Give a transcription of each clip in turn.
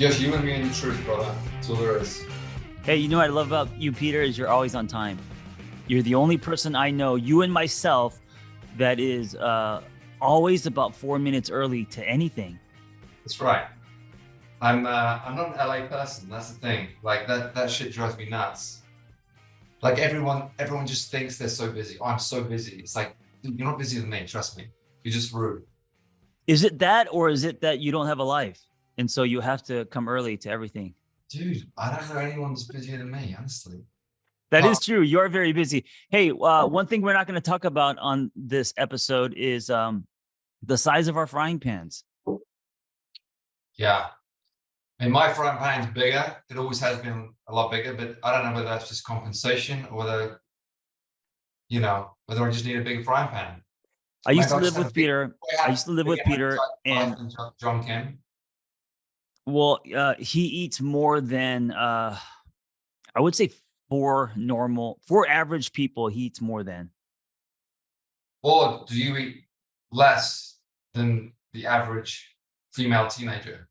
Just you and me and the truth, brother. That's all there is. Hey, you know what I love about you, Peter, is you're always on time. You're the only person I know, you and myself, that is always about 4 minutes early to anything. That's right. I'm not an LA person. That's the thing. Like that shit drives me nuts. Like everyone just thinks they're so busy. Oh, I'm so busy. It's like, dude, you're not busier than me. Trust me. You're just rude. Is it that, or is it that you don't have a life, and so you have to come early to everything? Dude, I don't know anyone that's busier than me, honestly. That is true. You're very busy. Hey, one thing we're not going to talk about on this episode is the size of our frying pans. Yeah. I mean, my frying pan's bigger. It always has been a lot bigger, but I don't know whether that's just compensation or whether I just need a bigger frying pan. I used to live with Peter. And John Kim. Well, he eats more than I would say four average people. He eats more than. Or do you eat less than the average female teenager?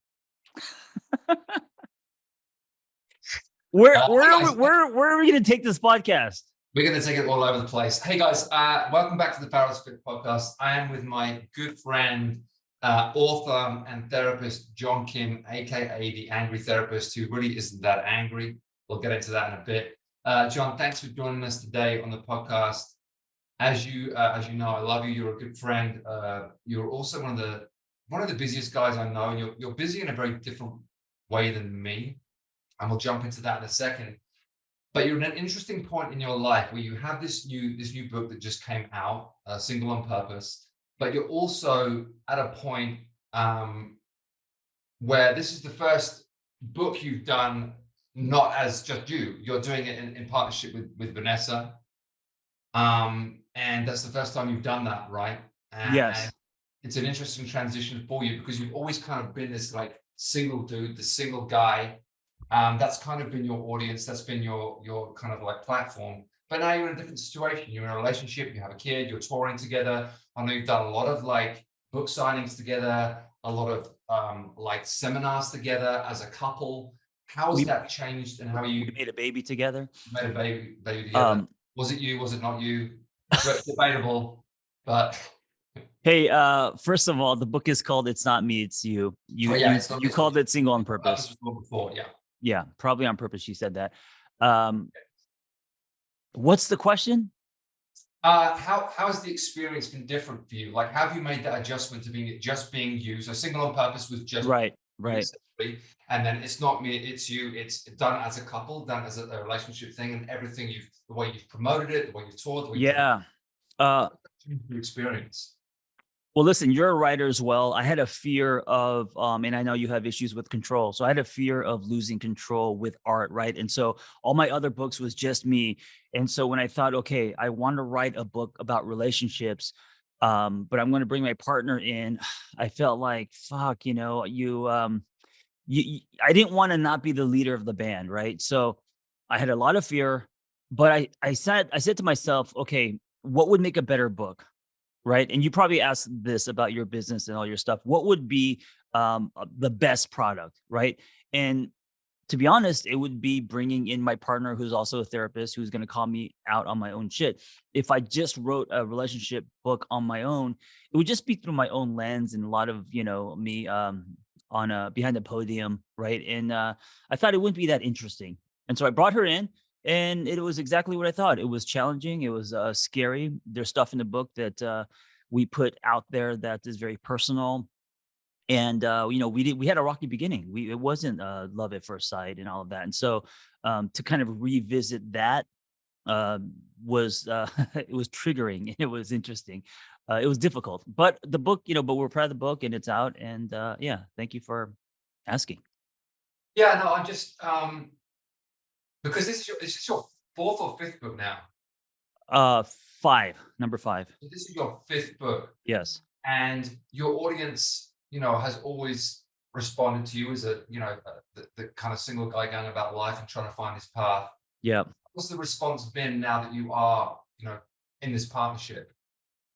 Where are we going to take this podcast? We're going to take it all over the place. Hey guys, welcome back to the Pharos podcast. I am with my good friend, author and therapist, John Kim, aka the Angry Therapist, who really isn't that angry. We'll get into that in a bit. John, thanks for joining us today on the podcast. As you know, I love you. You're a good friend. You're also one of the busiest guys I know, and you're busy in a very different way than me. And we'll jump into that in a second. But you're at an interesting point in your life where you have this new book that just came out, Single on Purpose. But you're also at a point where this is the first book you've done, not as just you. You're doing it in partnership with Vanessa. And that's the first time you've done that, right? Yes. And it's an interesting transition for you because you've always kind of been this like single dude, the single guy. That's kind of been your audience. That's been your kind of like platform. But now you're in a different situation. You're in a relationship. You have a kid. You're touring together. I know you've done a lot of like book signings together, a lot of like seminars together as a couple. How has that changed? And how are you? We made a baby together. Made a baby together. Was it you? Was it not you? It's debatable, but. Hey, first of all, the book is called "It's Not Me, It's You." You called it "Single on Purpose." Before, yeah. Yeah, probably on purpose. You said that. What's the question? How has the experience been different for you? Like, have you made that adjustment to being you? So, Single on Purpose was just right. And then It's Not Me, It's You. It's done as a couple, done as a relationship thing, and everything the way you've promoted it, the way you've taught, the way you've experience. Well, listen, you're a writer as well. I had a fear of, and I know you have issues with control. So I had a fear of losing control with art, right? And so all my other books was just me. And so when I thought, okay, I want to write a book about relationships, but I'm going to bring my partner in, I felt like, fuck, I didn't want to not be the leader of the band, right? So I had a lot of fear, but I said to myself, okay, what would make a better book? Right. And you probably asked this about your business and all your stuff. What would be the best product? Right. And to be honest, it would be bringing in my partner, who's also a therapist, who's going to call me out on my own shit. If I just wrote a relationship book on my own, it would just be through my own lens and a lot of, me on behind the podium. Right. And I thought it wouldn't be that interesting. And so I brought her in. And it was exactly what I thought. It was challenging. It was scary. There's stuff in the book that we put out there that is very personal. And we had a rocky beginning. It wasn't love at first sight and all of that. And so to kind of revisit that was it was triggering. It was interesting. It was difficult. But the book, but we're proud of the book and it's out. And thank you for asking. Yeah, no, I'm just because this is your fourth or fifth book now. Number 5. This is your fifth book. Yes. And your audience, has always responded to you as the kind of single guy going about life and trying to find his path. Yeah. What's the response been now that you are, in this partnership?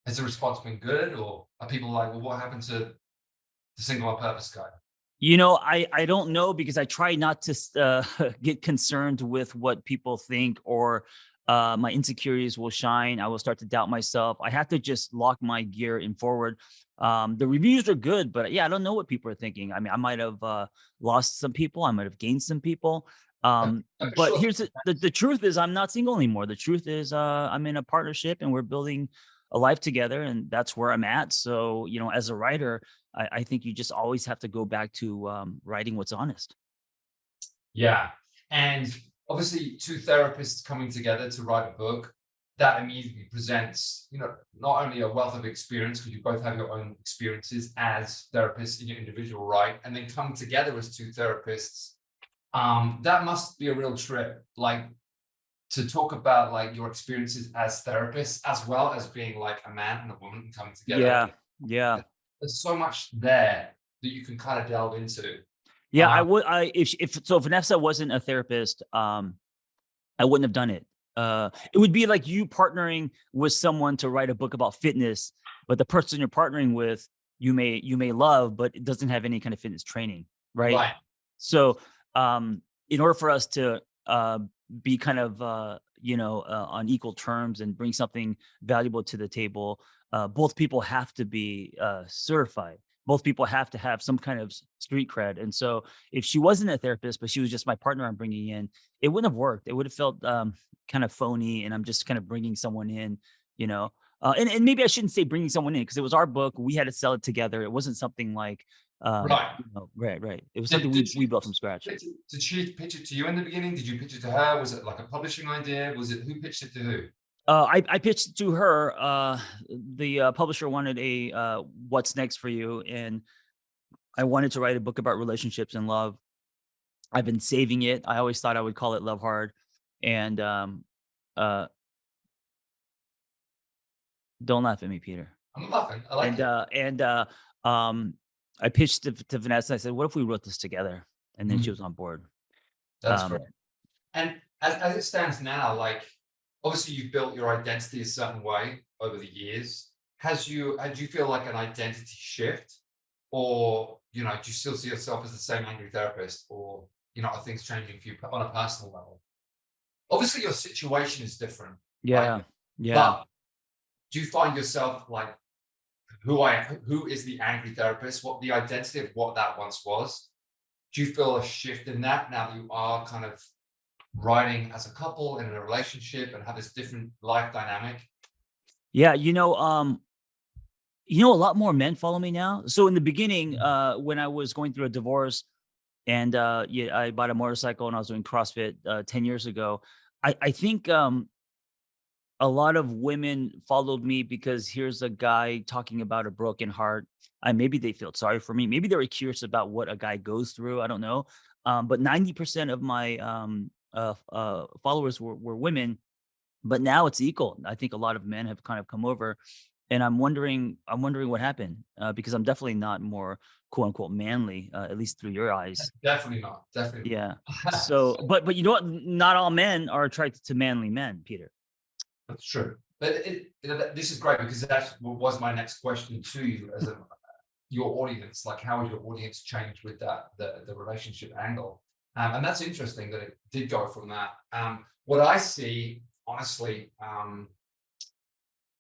Has the response been good, or are people like, well, what happened to the Single on Purpose guy? I don't know because I try not to get concerned with what people think, or my insecurities will shine. I will start to doubt myself. I have to just lock my gear and forward. The reviews are good, but yeah, I don't know what people are thinking. I mean, I might have lost some people. I might have gained some people. For But sure. here's the truth is I'm not single anymore. The truth is I'm in a partnership and we're building a life together, and that's where I'm at. So, as a writer, I think you just always have to go back to writing what's honest. Yeah. And obviously, two therapists coming together to write a book, that immediately presents, not only a wealth of experience, because you both have your own experiences as therapists in your individual right, and then come together as two therapists. That must be a real trip, like to talk about like your experiences as therapists, as well as being like a man and a woman coming together. Yeah, yeah, There's so much there that you can kind of delve into. yeah. I Um, would. If Vanessa wasn't a therapist, I wouldn't have done it. It would be like you partnering with someone to write a book about fitness, but the person you're partnering with, you may love, but it doesn't have any kind of fitness training, right? right. So, in order for us to be kind of on equal terms and bring something valuable to the table, both people have to be certified. Both people have to have some kind of street cred. And so, if she wasn't a therapist, but she was just my partner I'm bringing in, it wouldn't have worked. It would have felt kind of phony, and I'm just kind of bringing someone in, you know. And maybe I shouldn't say bringing someone in because it was our book. We had to sell it together. It wasn't something like, Right. right, right. It was something Did, we did we she built from scratch. did she pitch it to you in the beginning? Did you pitch it to her? Was it like a publishing idea? Was it who pitched it to who? I pitched it to her. The publisher wanted a "What's next for you," and I wanted to write a book about relationships and love. I've been saving it. I always thought I would call it Love Hard, and uh, don't laugh at me, Peter. I'm laughing. I like And it. um, I pitched it to Vanessa. I said, "What if we wrote this together?" And then she Mhm. was on board. That's great. Um, And as it stands now, like obviously you've built your identity a certain way over the years. Do you feel like an identity shift, or do you still see yourself as the same angry therapist, or are things changing for you on a personal level? Obviously, your situation is different, right? yeah, yeah. But do you find yourself like who is the angry therapist? What the identity of what that once was? Do you feel a shift in that now that you are kind of writing as a couple in a relationship and have this different life dynamic? Yeah, a lot more men follow me now. So in the beginning, when I was going through a divorce, and yeah, I bought a motorcycle and I was doing CrossFit 10 years ago. I think a lot of women followed me because here's a guy talking about a broken heart. Maybe they felt sorry for me. Maybe they were curious about what a guy goes through. I don't know. But 90% of my followers were women, but now it's equal. I think a lot of men have kind of come over, and I'm wondering what happened, because I'm definitely not more quote unquote manly, at least through your eyes. Definitely not. Definitely Yeah. not. So, but you know what? Not all men are attracted to manly men, Peter. That's true. But this is great because that was my next question to you as your audience. Like, how has your audience changed with that the relationship angle? And that's interesting that it did go from that. What I see, honestly,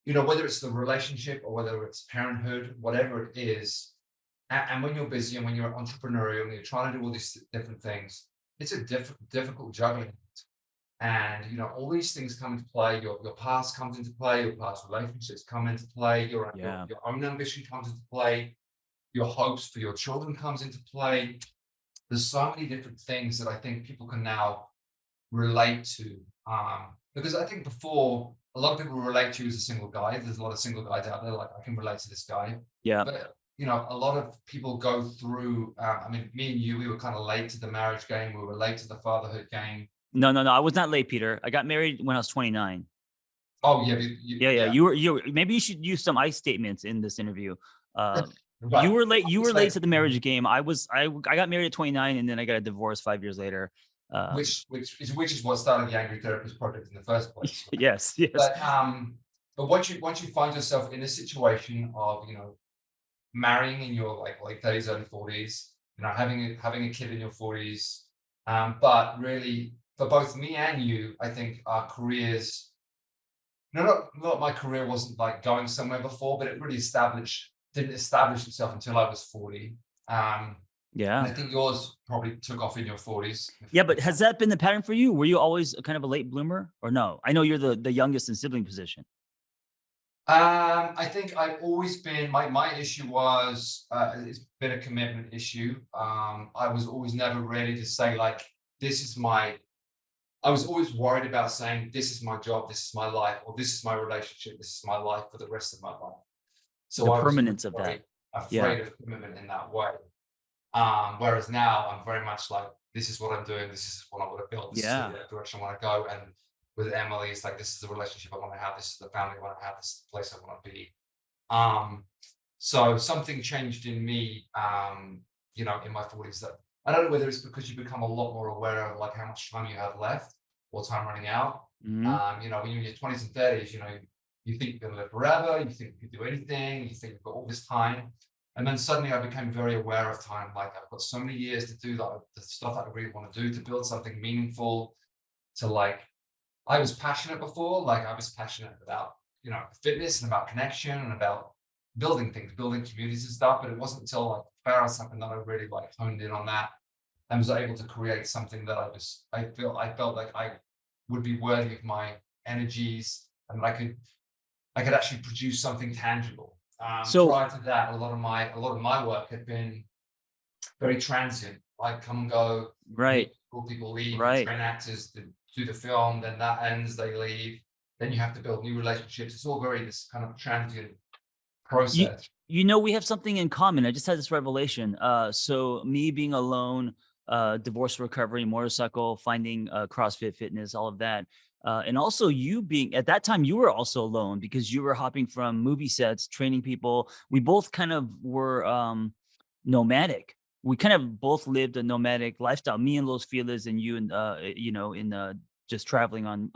whether it's the relationship or whether it's parenthood, whatever it is, and when you're busy and when you're entrepreneurial and you're trying to do all these different things, it's a difficult juggling. And all these things come into play. Your past comes into play. Your past relationships come into play. Yeah. Your own ambition comes into play. Your hopes for your children comes into play. There's so many different things that I think people can now relate to. Because I think before a lot of people relate to you as a single guy. There's a lot of single guys out there. Like, I can relate to this guy. Yeah. But a lot of people go through. I mean, me and you, we were kind of late to the marriage game. We were late to the fatherhood game. No, no, no. I was not late, Peter. I got married when I was 29. Oh yeah, Yeah, yeah. yeah. You were. Maybe you should use some I statements in this interview. You Right. were late. You were It's late like, to the marriage game. I got married at 29, and then I got a divorce 5 years later. which is what started the Angry Therapist Project in the first place. Right? Yes, yes. But once you find yourself in a situation of marrying in your like late 30s, early 40s, having a kid in your 40s. But really, for both me and you, I think our careers, not my career wasn't like going somewhere before, but it really didn't establish itself until I was 40. And Yeah. I think yours probably took off in your 40s. Yeah, but has that been the pattern for you? Were you always kind of a late bloomer or no? I know you're the youngest in sibling position. I think I've always been, my issue was, it's been a commitment issue. I was always never ready to say like, this is my, I was always worried about saying, this is my job, this is my life, or this is my relationship, this is my life for the rest of my life. The So I was permanence of that. very Yeah. afraid of commitment in that way. Whereas now I'm very much like, this is what I'm doing, this is what I want to build, this is the Yeah. direction I want to go. And with Emily, it's like, this is the relationship I want to have, this is the family I want to have, this is the place I want to be. So something changed in me, in my 40s, that I don't know whether it's because you become a lot more aware of like how much time you have left or time running out. Hmm. When you're in your 20s and 30s, you think you're going to live forever, you think you can do anything, you think you've got all this time. And then suddenly I became very aware of time. Like I've got so many years to do the stuff that I really want to do, to build something meaningful, to like, I was passionate before, like I was passionate about, fitness and about connection and about building things, building communities and stuff. But it wasn't until like Pharos happened that I really like honed in on that and was able to create something that I felt like I would be worthy of my energies, and I could actually produce something tangible. So Prior to that, a lot of my work had been very transient, like come and go, right, people leave, you right. train actors to do the film, then that ends, they leave, then you have to build new relationships. It's all very this kind of transient You process. we have something in common. I just had this revelation. So me being alone, divorce recovery, motorcycle, finding CrossFit fitness, all of that. And also you being at that time, you were also alone because you were hopping from movie sets, training people. We both kind of were nomadic. We kind of both lived a nomadic lifestyle. Me in Los Feliz, and you in just traveling on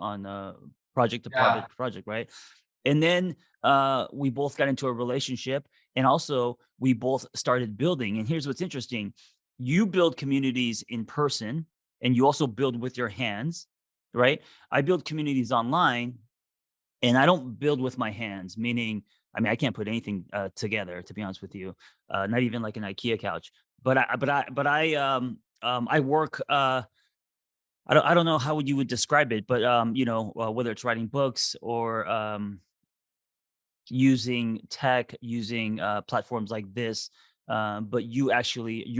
project to Yeah, project, right? And then we both got into a relationship, and also we both started building. And here's what's interesting: you build communities in person, and you also build with your hands, right? I build communities online, and I don't build with my hands. Meaning, I mean, I can't put anything together, to be honest with you, not even like an IKEA couch. I work. I don't know how you would describe it, but whether it's writing books or using tech, using platforms like this, but you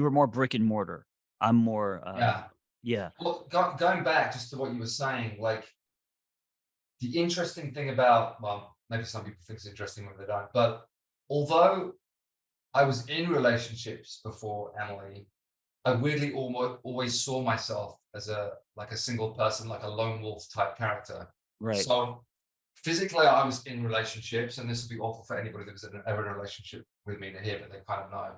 were more brick and mortar. I'm more, yeah. yeah, Well, going back just to what you were saying, like the interesting thing about, well, maybe some people think it's interesting when they don't, but although I was in relationships before Emily, I weirdly almost always saw myself as a single person, like a lone wolf type character. right. So physically, I was in relationships, and this would be awful for anybody that was ever in a relationship with me to hear, but they kind of know.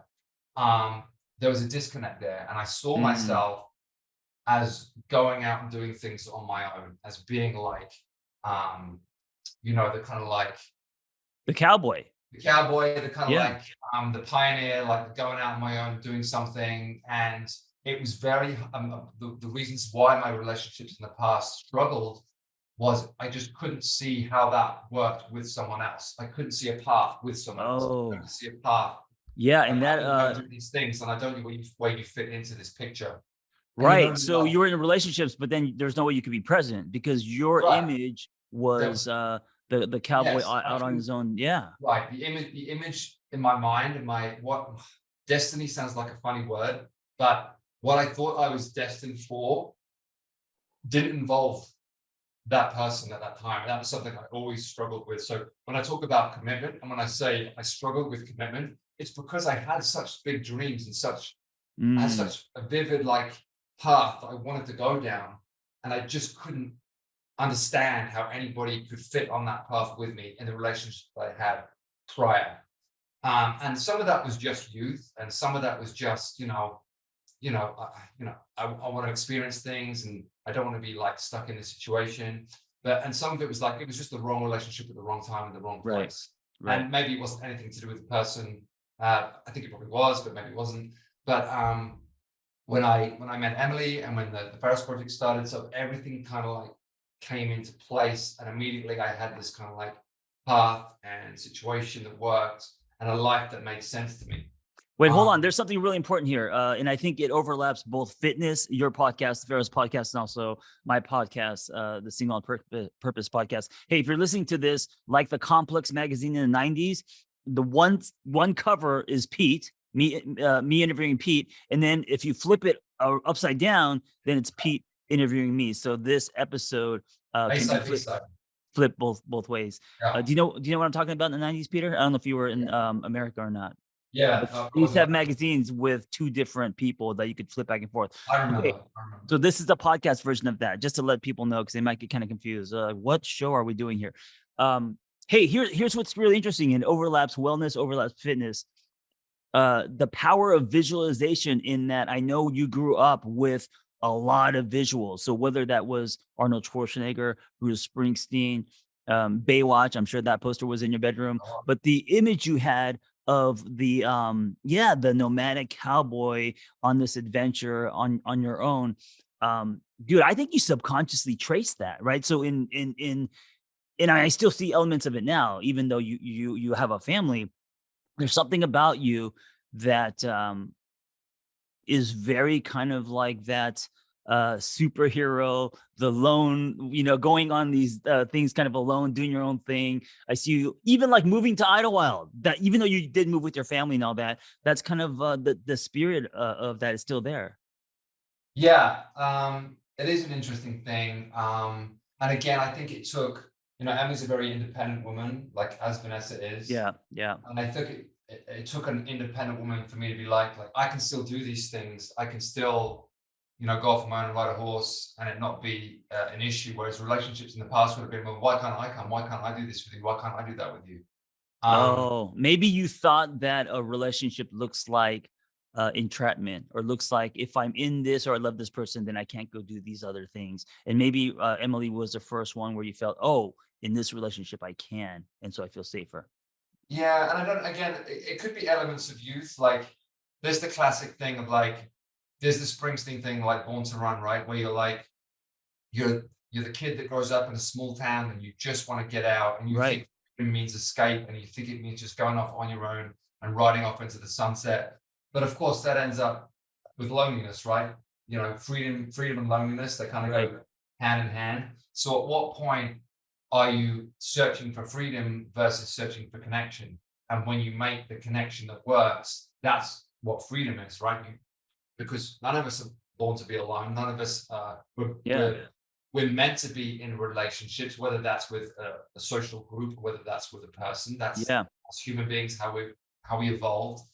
There was a disconnect there, and I saw Mm, myself as going out and doing things on my own, as being like, the kind of like the cowboy. the cowboy, the kind of Yeah. like the pioneer, like going out on my own, doing something. And it was very the reasons why my relationships in the past struggled was I just couldn't see how that worked with someone else. I couldn't see a path with someone else. I couldn't Oh, see a path. yeah. Like And I that, want to go do these things, and I don't know where you fit into this picture. And right. So like you were in relationships, but then there's no way you could be present because your right, image there was was the cowboy yes, I out on couldn't his own. Yeah. right. The image in my mind, and my what destiny sounds like a funny word, but what I thought I was destined for didn't involve that person at that time. That was something I always struggled with. So when I talk about commitment, and when I say I struggled with commitment, it's because I had such big dreams and I had Mm. such a vivid like path I wanted to go down, and I just couldn't understand how anybody could fit on that path with me in the relationship I had prior. And some of that was just youth, and some of that was just, I want to experience things, and I don't want to be like stuck in this situation. And some of it was like it was just the wrong relationship at the wrong time in the wrong Right. place. Right. And maybe it wasn't anything to do with the person. I think it probably was, but maybe it wasn't. But when I met Emily and when the Pharos project started, so everything kind of like came into place, and immediately I had this kind of like path and situation that worked and a life that made sense to me. Wait, hold on. Um, There's something really important here. And I think it overlaps both fitness, your podcast, the Pharos podcast, and also my podcast, the Single on Purpose podcast. Hey, if you're listening to this, like the Complex magazine in the 90s, the one cover is Piet, me interviewing Piet. And then if you flip it upside down, then it's Piet interviewing me. So this episode can be flipped both ways. Yeah. Do you know what I'm talking about in the 90s, Peter? I don't know if you were in America or not. Yeah. But they used to have magazines with two different people that you could flip back and forth. I remember. Okay, so this is the podcast version of that, just to let people know, because they might get kind of confused. What show are we doing here? Hey, here's what's really interesting. It overlaps wellness, overlaps fitness. The power of visualization, in that I know you grew up with a lot of visuals. So whether that was Arnold Schwarzenegger, Bruce Springsteen, Baywatch, I'm sure that poster was in your bedroom, but the image you had of the the nomadic cowboy on this adventure on your own, dude, I think you subconsciously traced that, right? So and I still see elements of it now, even though you have a family. There's something about you that is very kind of like that superhero, the lone, going on these things kind of alone, doing your own thing. I see you even like moving to Idlewild, that even though you did move with your family and all that, that's kind of the spirit of that is still there. Yeah, it is an interesting thing. And again, I think it took, Emily's a very independent woman, like as Vanessa is. Yeah. And I think it took an independent woman for me to be like I can still do these things. I can still, go off on my own and ride a horse and it not be an issue. Whereas relationships in the past would have been, well, why can't I come? Why can't I do this with you? Why can't I do that with you? Oh, maybe you thought that a relationship looks like entrapment, or looks like if I'm in this or I love this person, then I can't go do these other things. And maybe Emily was the first one where you felt, oh, in this relationship I can, and so I feel safer. Yeah, and I don't. Again, it could be elements of youth. Like there's the classic thing of like, there's the Springsteen thing, like Born to Run, right? Where you're like, you're the kid that grows up in a small town and you just want to get out, and you Right. think it means escape, and you think it means just going off on your own and riding off into the sunset. But of course, that ends up with loneliness, right? Freedom and loneliness, they kind of Right. go hand in hand. So at what point are you searching for freedom versus searching for connection? And when you make the connection that works, that's what freedom is, right? Because none of us are born to be alone. None of us Yeah. we're meant to be in relationships, whether that's with a social group, or whether that's with a person. That's Yeah. as human beings how we evolved.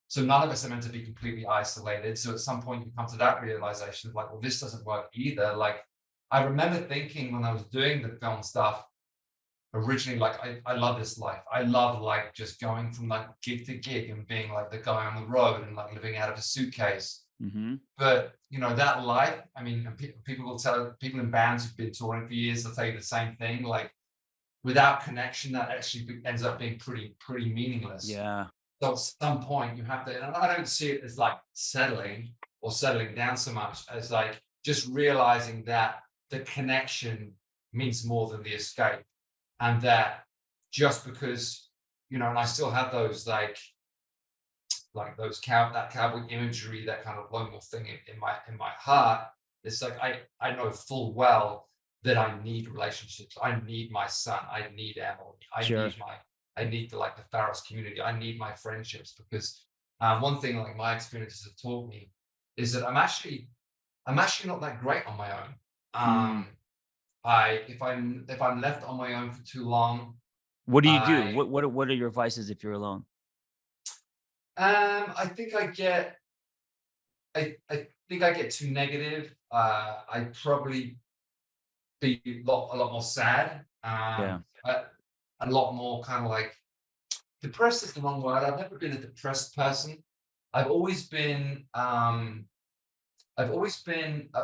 So none of us are meant to be completely isolated. So at some point you come to that realization of like, well, this doesn't work either. Like I remember thinking when I was doing the film stuff originally, like I love this life. I love like just going from like gig to gig and being like the guy on the road and like living out of a suitcase. Mm-hmm. But that life, I mean, people will tell people in bands who've been touring for years, they'll tell you the same thing. Like without connection, that actually ends up being pretty meaningless. Yeah. So at some point you have to, and I don't see it as like settling or settling down so much as like just realizing that the connection means more than the escape. And that just because, and I still have those like those that cowboy imagery, that kind of lone wolf thing in my heart. It's like I know full well that I need relationships. I need my son. I need Emily. Sure. I need the Pharos community. I need my friendships, because one thing like my experiences have taught me is that I'm actually not that great on my own. Mm. If I'm left on my own for too long, What do you do? I What are your vices if you're alone? I think I think I get too negative. I'd probably be a lot more sad. Yeah. A lot more kind of like depressed is the wrong word. I've never been a depressed person. I've always been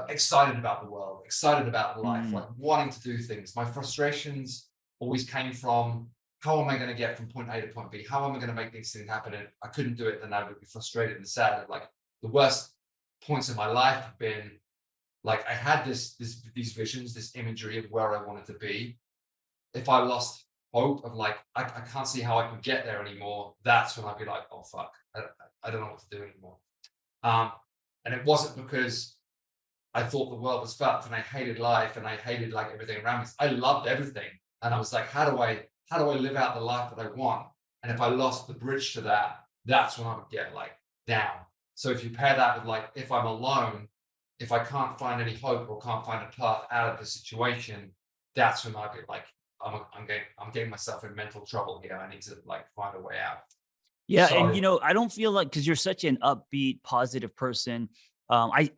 excited about the world, excited about life, Mm. like wanting to do things. My frustrations always came from, how am I going to get from point A to point B? How am I going to make these things happen? And I couldn't do it, then I would be frustrated and sad. Like the worst points in my life have been like I had these visions, this imagery of where I wanted to be. If I lost hope of like I can't see how I can get there anymore, that's when I'd be like, oh fuck, I don't know what to do anymore. And it wasn't because I thought the world was fucked and I hated life and I hated like everything around me. I loved everything, and I was like, how do I live out the life that I want? And if I lost the bridge to that, that's when I would get like down. So if you pair that with like, if I'm alone, if I can't find any hope or can't find a path out of the situation, that's when I'd be like, I'm getting myself in mental trouble here. I need to like find a way out. Yeah, and So I don't feel like, because you're such an upbeat, positive person. I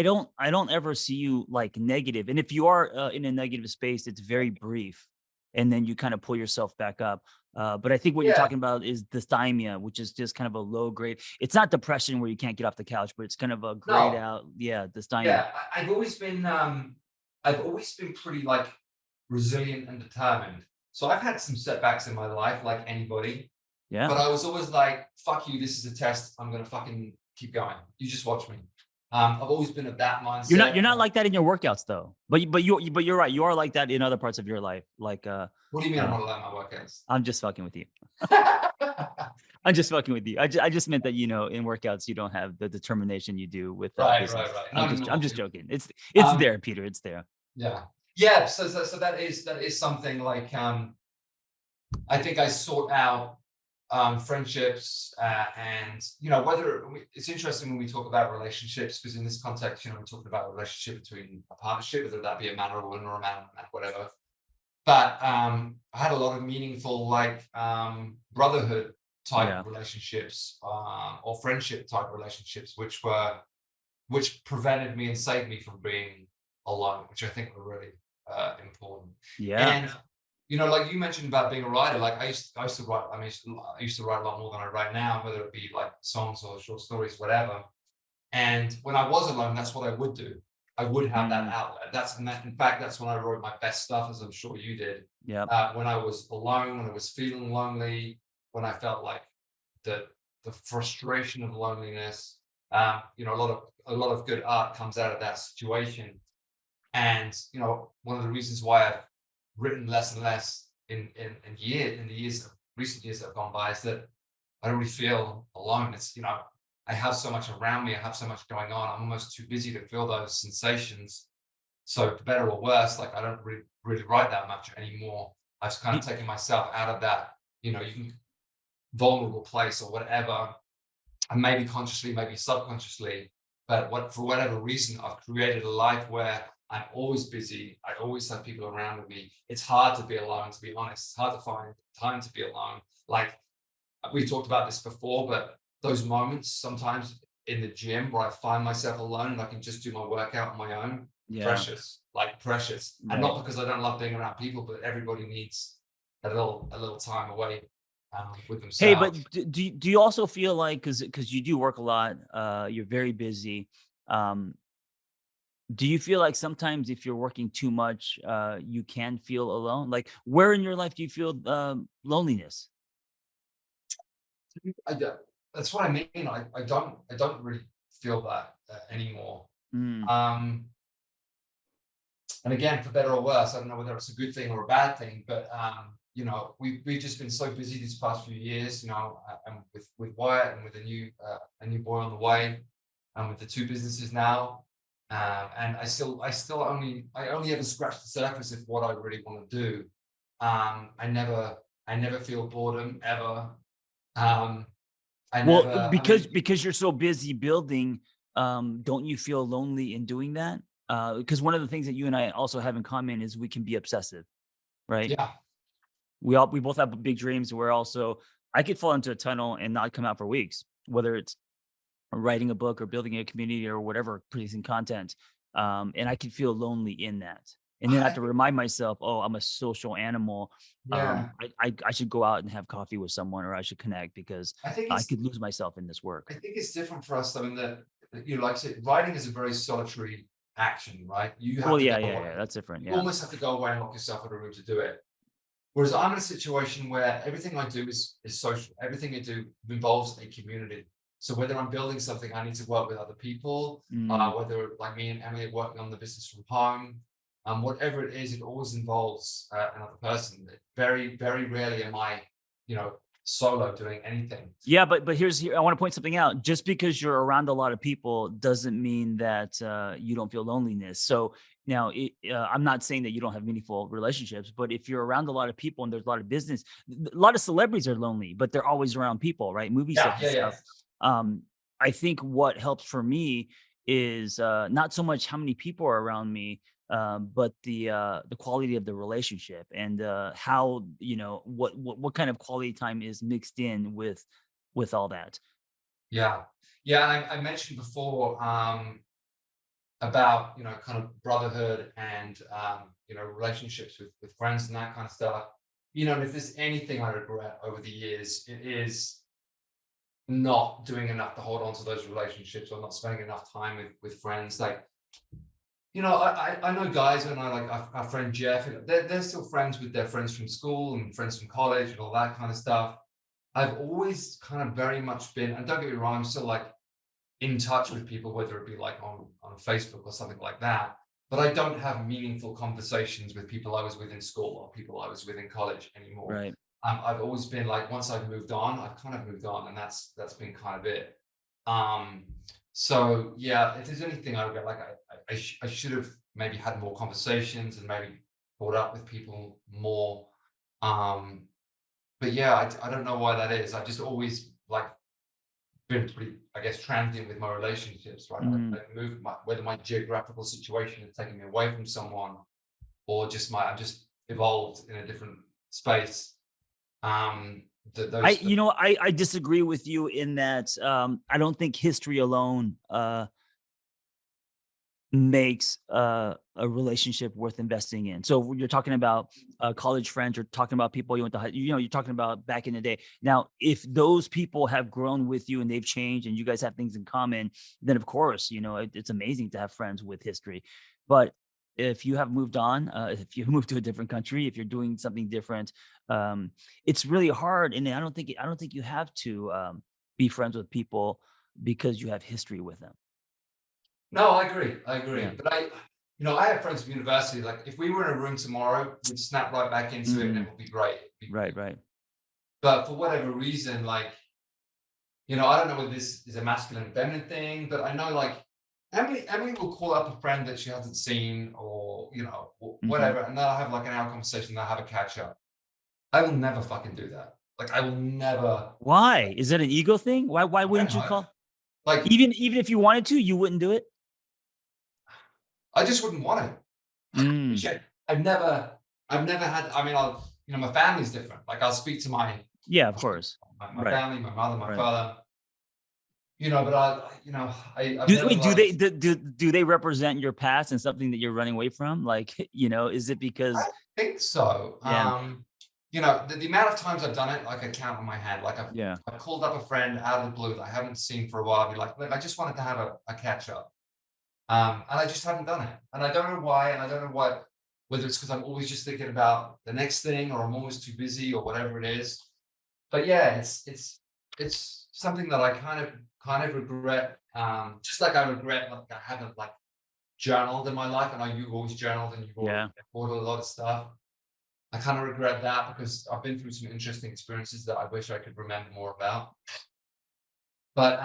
don't ever see you like negative. And if you are in a negative space, it's very brief, and then you kind of pull yourself back up. But I think what you're yeah, talking about is dysthymia, which is just kind of a low grade. It's not depression where you can't get off the couch, but it's kind of a grayed no, out, yeah, dysthymia. yeah, I've always been pretty like resilient and determined. So I've had some setbacks in my life, like anybody, Yeah. but I was always like, fuck you, this is a test. I'm gonna fucking keep going. You just watch me. I've always been of that mindset. You're not like that in your workouts though. But you're right. You are like that in other parts of your life. Like What do you mean I'm uh not allowed my workouts? I'm just fucking with you. Right, I'm just fucking with you. I just meant that, in workouts you don't have the determination you do with right, business. right. Not I'm anymore. just joking. It's Um, there, Peter. It's there. yeah. Yeah. So that is something like I think I sort out friendships and whether it's interesting when we talk about relationships, because in this context, we're talking about a relationship between a partnership, whether that be a man or a woman or a man, whatever. But I had a lot of meaningful like brotherhood type Yeah. relationships or friendship type relationships, which prevented me and saved me from being alone, which I think were really important. Yeah. And like you mentioned about being a writer, like I used to write. I mean, I used to write a lot more than I write now, whether it be like songs or short stories, whatever. And when I was alone, that's what I would do. I would have that Mm, outlet. In fact, that's when I wrote my best stuff, as I'm sure you did. yep. When I was alone, when I was feeling lonely, when I felt like the frustration of loneliness. A lot of good art comes out of that situation. And one of the reasons why I've written less and less in the recent years that have gone by is that I don't really feel alone. It's I have so much around me. I have so much going on. I'm almost too busy to feel those sensations. So for better or worse, like I don't really write that much anymore. I've just kind of Do- taken myself out of that, you can vulnerable place or whatever, and maybe consciously, maybe subconsciously, but for whatever reason, I've created a life where I'm always busy. I always have people around with me. It's hard to be alone, to be honest. It's hard to find time to be alone. Like we talked about this before, but those moments sometimes in the gym where I find myself alone and I can just do my workout on my own, yeah. precious, like precious. And Right. not because I don't love being around people, but everybody needs a little time away with Hey, themselves. but do you also feel like, because you do work a lot, you're very busy. Um, do you feel like sometimes if you're working too much, you can feel alone? Like, where in your life do you feel loneliness? I don't, that's what I mean. I don't really feel that anymore. Mm, Um, and again, for better or worse, I don't know whether it's a good thing or a bad thing, but we've just been so busy these past few years, and with Wyatt and with a new boy on the way, and with the two businesses now. And I only ever scratch the surface of what I really want to do. I never feel boredom ever. Um, well, I mean, because you're so busy building, don't you feel lonely in doing that? Because one of the things that you and I also have in common is we can be obsessive, right? yeah, We both have big dreams. We're also, I could fall into a tunnel and not come out for weeks, whether it's writing a book or building a community or whatever, producing content. And I could feel lonely in that. And then I I have to think, remind myself, oh, I'm a social animal. yeah, I should go out and have coffee with someone, or I should connect, because I think I it's could lose myself in this work. I think it's different for us. I mean, like I said, writing is a very solitary action, right? You have Well, to yeah, go yeah, away. yeah. That's different. You Yeah. almost have to go away and lock yourself in a room to do it. Whereas I'm in a situation where everything I do is social. Everything I do involves a community. So whether I'm building something, I need to work with other people, Mm. whether like me and Emily are working on the business from home, whatever it is, it always involves another person. Very, very rarely am I, solo doing anything. Yeah, but here I want to point something out. Just because you're around a lot of people doesn't mean that you don't feel loneliness. So now, I'm not saying that you don't have meaningful relationships, but if you're around a lot of people and there's a lot of business, a lot of celebrities are lonely, but they're always around people, right? Movie Yeah, sets and yeah, yeah. stuff. Um, I think what helps for me is not so much how many people are around me, but the quality of the relationship and how what kind of quality time is mixed in with all that. Yeah. Yeah. I mentioned before about, kind of brotherhood and, relationships with friends and that kind of stuff. And if there's anything I regret over the years, it is not doing enough to hold on to those relationships or not spending enough time with friends. Like, I know guys and I like our friend Jeff, they're still friends with their friends from school and friends from college and all that kind of stuff. I've always kind of very much been, and don't get me wrong, I'm still like in touch with people, whether it be like on Facebook or something like that. But I don't have meaningful conversations with people I was with in school or people I was with in college anymore. Right. I've always been like, once I've moved on, I've kind of moved on, and that's been kind of it. Um, so yeah, if there's anything I regret, like I should have maybe had more conversations and maybe caught up with people more. Um, but yeah, I don't know why that is. I've just always like been pretty, I guess, transient with my relationships, right? Mm. I move whether my geographical situation has taken me away from someone or just I've just evolved in a different space. Um, I those, you know I disagree with you in that I don't think history alone makes a relationship worth investing in. So when you're talking about college friends, you're talking about people you went to, you're talking about back in the day. Now, if those people have grown with you and they've changed and you guys have things in common, then of course, it's amazing to have friends with history. But if you have moved on, if you've moved to a different country, if you're doing something different, it's really hard. And I don't think you have to be friends with people because you have history with them. no, I agree. I agree. Yeah. But I have friends from university. Like if we were in a room tomorrow, we'd snap right back into it and Hmm. it would be great. Right. Right. But for whatever reason, like, I don't know whether this is a masculine and feminine thing, but I know like Emily will call up a friend that she hasn't seen or, Hmm. whatever. And they'll have like an hour conversation. They'll have a catch up. I will never fucking do that. Like I will never, Why? Is that an ego thing? Why I don't wouldn't you know. call? Like Even if you wanted to, you wouldn't do it? I just wouldn't want to. Mm. Shit. I've never had, I mean, my family's different. Like I'll speak to Yeah, of course. my Right, family, my mother, my right. father, but I've Do never wait, do like, they do they represent your past and something that you're running away from? Like, is it I because think so. yeah, The amount of times I've done it, like I count on my hand. Like yeah. I've called up a friend out of the blue that I haven't seen for a while. Be like, look, I just wanted to have a catch up. And I just haven't done it. And I don't know why. And I don't know whether it's because I'm always just thinking about the next thing or I'm always too busy or whatever it is. But yeah, it's something that I kind of regret. Just like I regret like I haven't like journaled in my life. I know you've always journaled and you've always Yeah. recorded a lot of stuff. I kind of regret that because I've been through some interesting experiences that I wish I could remember more about. But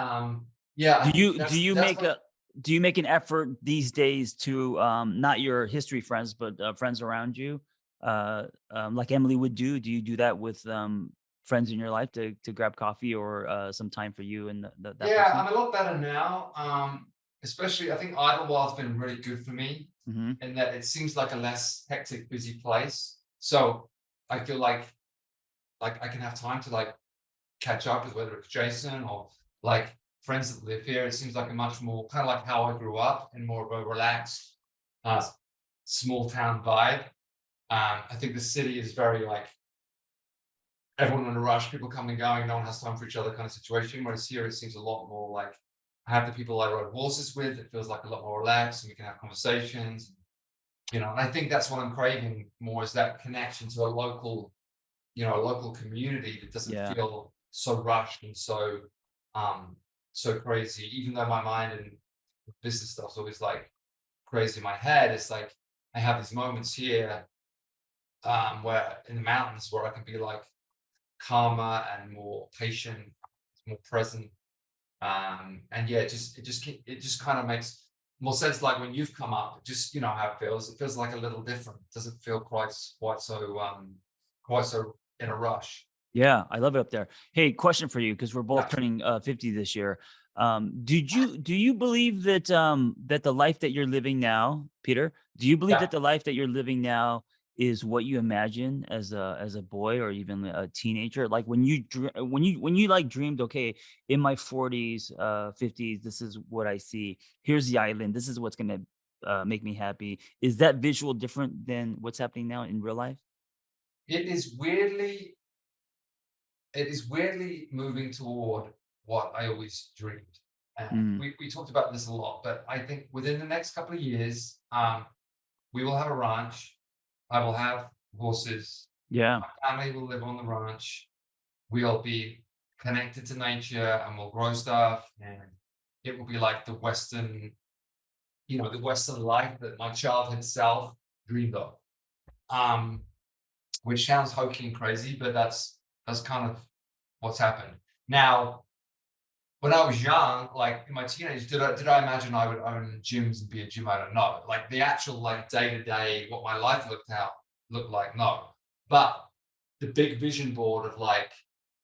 yeah, I Do think you do that's you that's make what a do you make an effort these days to not your history friends, but friends around you, like Emily would do? Do you do that with friends in your life to grab coffee or some time for you and that yeah, person? I'm a lot better now. Especially I think Idlewild has been really good for me Hmm. in that it seems like a less hectic, busy place. So I feel like I can have time to like catch up with whether it's Jason or like friends that live here. It seems like a much more kind of like how I grew up in more of a relaxed, uh, small town vibe. I think the city is very like everyone in a rush, people coming and going, no one has time for each other kind of situation. Whereas here it seems a lot more like I have the people I rode horses with. It feels like a lot more relaxed and we can have conversations. And I think that's what I'm craving more is that connection to a local community that doesn't Yeah. feel so rushed and so um so crazy, even though my mind and business stuff's always like crazy in my head. It's like I have these moments here where in the mountains where I can be like calmer and more patient, more present. And yeah, it just kind of makes more sense. Like when you've come up, just you know how it feels. It feels like a little different. It doesn't feel quite so in a rush. Yeah, I love it up there. Hey, question for you, because we're both Yeah, turning 50 this year. Do you believe that that the life that you're living now, Peter, do you believe yeah. that the life that you're living now is what you imagine as a boy or even a teenager? Like when you like dreamed, okay, in my 40s, 50s, this is what I see. Here's the island. This is what's gonna make me happy. Is that visual different than what's happening now in real life? It is weirdly it is weirdly moving toward what I always dreamed. And Mm, we talked about this a lot, but I think within the next couple of years, we will have a ranch. I will have horses. yeah. My family will live on the ranch. We'll be connected to nature and we'll grow stuff. And it will be like the Western, the Western life that my childhood self dreamed of. Um, which sounds hokey and crazy, but that's kind of what's happened. Now, when I was young, like in my teenage, did I imagine I would own gyms and be a gym owner? No. Like the actual like day to day, what my life looked like, no. But the big vision board of like,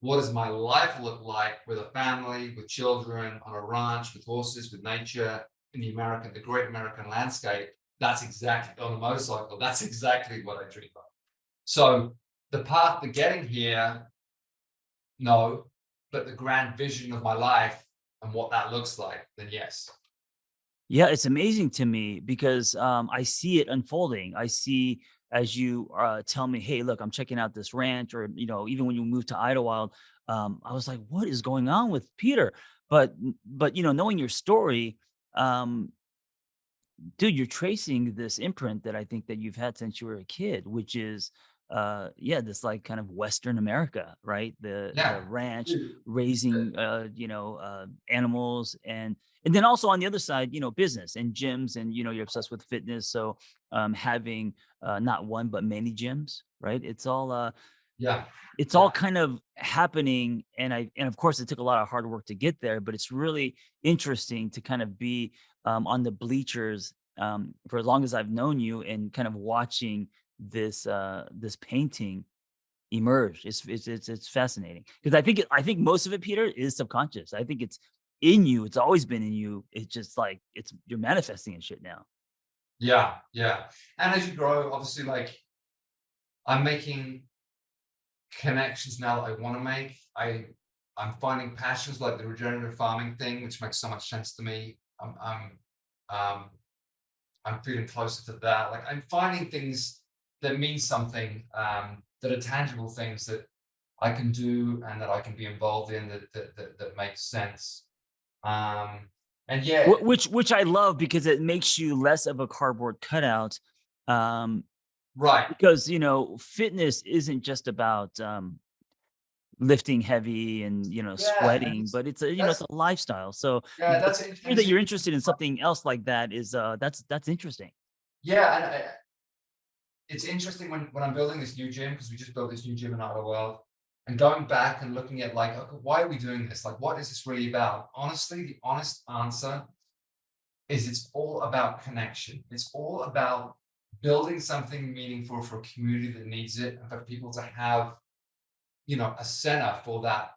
what does my life look like with a family, with children, on a ranch, with horses, with nature, in the great American landscape? That's exactly on a motorcycle. That's exactly what I dream of. So the path to getting here, no, but the grand vision of my life and what that looks like, then yes. Yeah, it's amazing to me because I see it unfolding. I see as you tell me, "Hey, look, I'm checking out this ranch," or even when you moved to Idlewild, I was like, "What is going on with Peter?" But knowing your story, um, dude, you're tracing this imprint that I think that you've had since you were a kid, which is yeah, this like kind of Western America, right? The Yeah. ranch Dude, raising animals, and then also on the other side, business and gyms, and you're obsessed with fitness. So having not one but many gyms, right? yeah, It's all yeah, kind of happening, and of course it took a lot of hard work to get there, but it's really interesting to kind of be on the bleachers for as long as I've known you, and kind of watching this painting emerge. It's fascinating because I think most of it, Peter, is subconscious. I think it's in you. It's always been in you. It's just like you're manifesting and shit now. yeah, yeah. And as you grow, obviously, like I'm making connections now that I want to make. I'm finding passions like the regenerative farming thing, which makes so much sense to me. Um, I'm feeling closer to that. Like I'm finding things that mean something, that are tangible things that I can do and that I can be involved in that makes sense. Um, and yeah, Which I love because it makes you less of a cardboard cutout. Um, right. because fitness isn't just about lifting heavy and Yeah, and sweating, but it's that's a lifestyle. So yeah, to that's it. hear And that it's you're interested in something else like that is that's interesting. yeah, and it's interesting when I'm building this new gym because we just built this new gym in our world, and going back and looking at like, okay, why are we doing this? Like, what is this really about? Honestly, the honest answer is it's all about connection. It's all about building something meaningful for a community that needs it, and for people to have, a center for that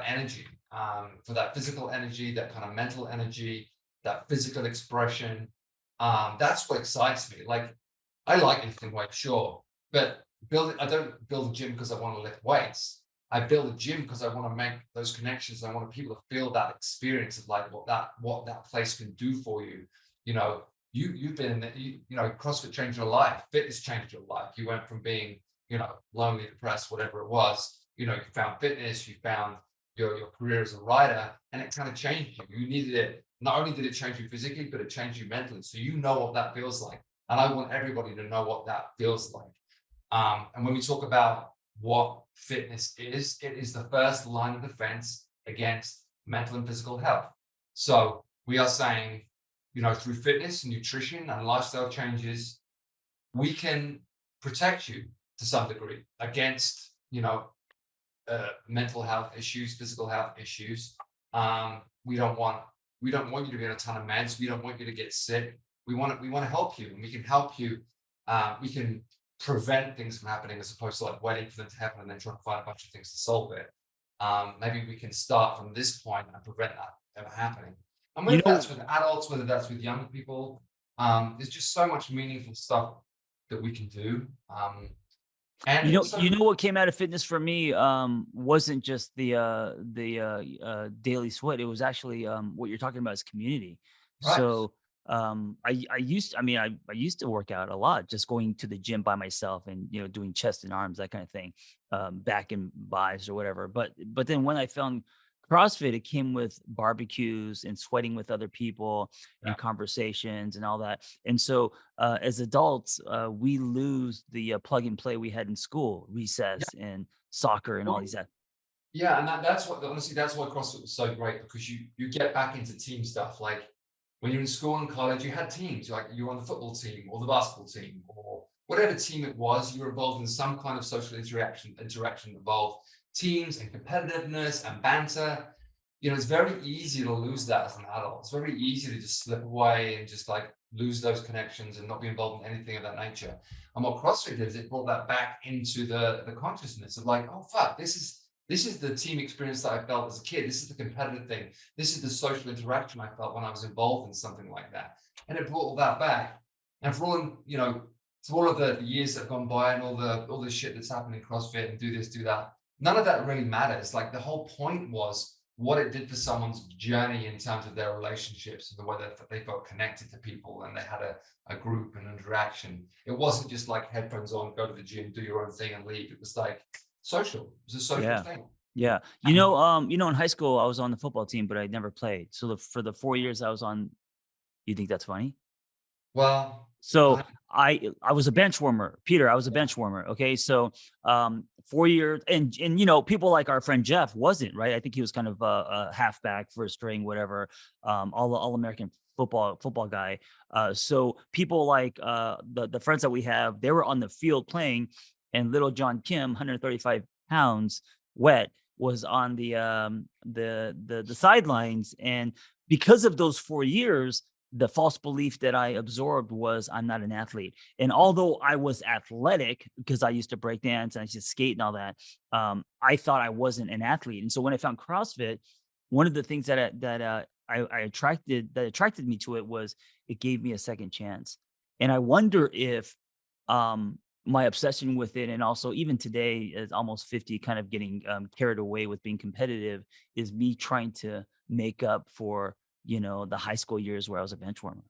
energy, for that physical energy, that kind of mental energy, that physical expression. That's what excites me. Like I like lifting weights, sure, but I don't build a gym because I want to lift weights. I build a gym because I want to make those connections. I want people to feel that experience of like what that place can do for you. You know, you've been in CrossFit changed your life, fitness changed your life. You went from being, lonely, depressed, whatever it was. You found fitness, you found your career as a writer, and it kind of changed you. You needed it. Not only did it change you physically, but it changed you mentally. So you know what that feels like. And I want everybody to know what that feels like. And when we talk about what fitness is, it is the first line of defense against mental and physical health. So we are saying, through fitness, nutrition, and lifestyle changes, we can protect you to some degree against, mental health issues, physical health issues. We don't want you to be on a ton of meds. We don't want you to get sick. We want to help you, and we can help you. We can prevent things from happening as opposed to like waiting for them to happen and then trying to find a bunch of things to solve it. Maybe we can start from this point and prevent that ever happening. And You whether know, that's with adults, whether that's with young people, there's just so much meaningful stuff that we can do. And also, you know what came out of fitness for me wasn't just daily sweat. It was actually what you're talking about is community. right. So I used to work out a lot, just going to the gym by myself and doing chest and arms, that kind of thing, back and buys or whatever. But then when I found CrossFit, it came with barbecues and sweating with other people Yeah. and conversations and all that. And so as adults, we lose the plug and play we had in school, recess and soccer and all these. Yeah, and that's what honestly that's why CrossFit was so great, because you get back into team stuff. Like when you're in school and college, you had teams, like you were on the football team or the basketball team or whatever team it was. You were involved in some kind of social interaction involved teams and competitiveness and banter. It's very easy to lose that as an adult. It's very easy to just slip away and just like lose those connections and not be involved in anything of that nature. And what CrossFit did is it brought that back into the consciousness of like, oh fuck, this is the team experience that I felt as a kid. This is the competitive thing. This is the social interaction I felt when I was involved in something like that. And it brought all that back. And for all of the years that have gone by and all the shit that's happened in CrossFit and do this, do that, none of that really matters. Like the whole point was what it did for someone's journey in terms of their relationships and the way that they felt connected to people and they had a group and interaction. It wasn't just like headphones on, go to the gym, do your own thing and leave. It was like social. It was a social Yeah. thing. Yeah. In high school, I was on the football team, but I never played. So for the 4 years I was on, you think that's funny? Well, So I, I was a bench warmer, Peter. I was a bench warmer. Okay, so 4 years, and people like our friend Jeff wasn't, right. I think he was kind of a halfback, first string, whatever, all American football guy. So people like the friends that we have, they were on the field playing, and little John Kim, 135 pounds, wet, was on the sidelines, and because of those 4 years, the false belief that I absorbed was I'm not an athlete. And although I was athletic because I used to break dance and I used to skate and all that, I thought I wasn't an athlete. And so when I found CrossFit, one of the things I attracted me to it was it gave me a second chance. And I wonder if my obsession with it, and also even today, as almost 50, kind of getting carried away with being competitive, is me trying to make up for the high school years where I was a bench warmer.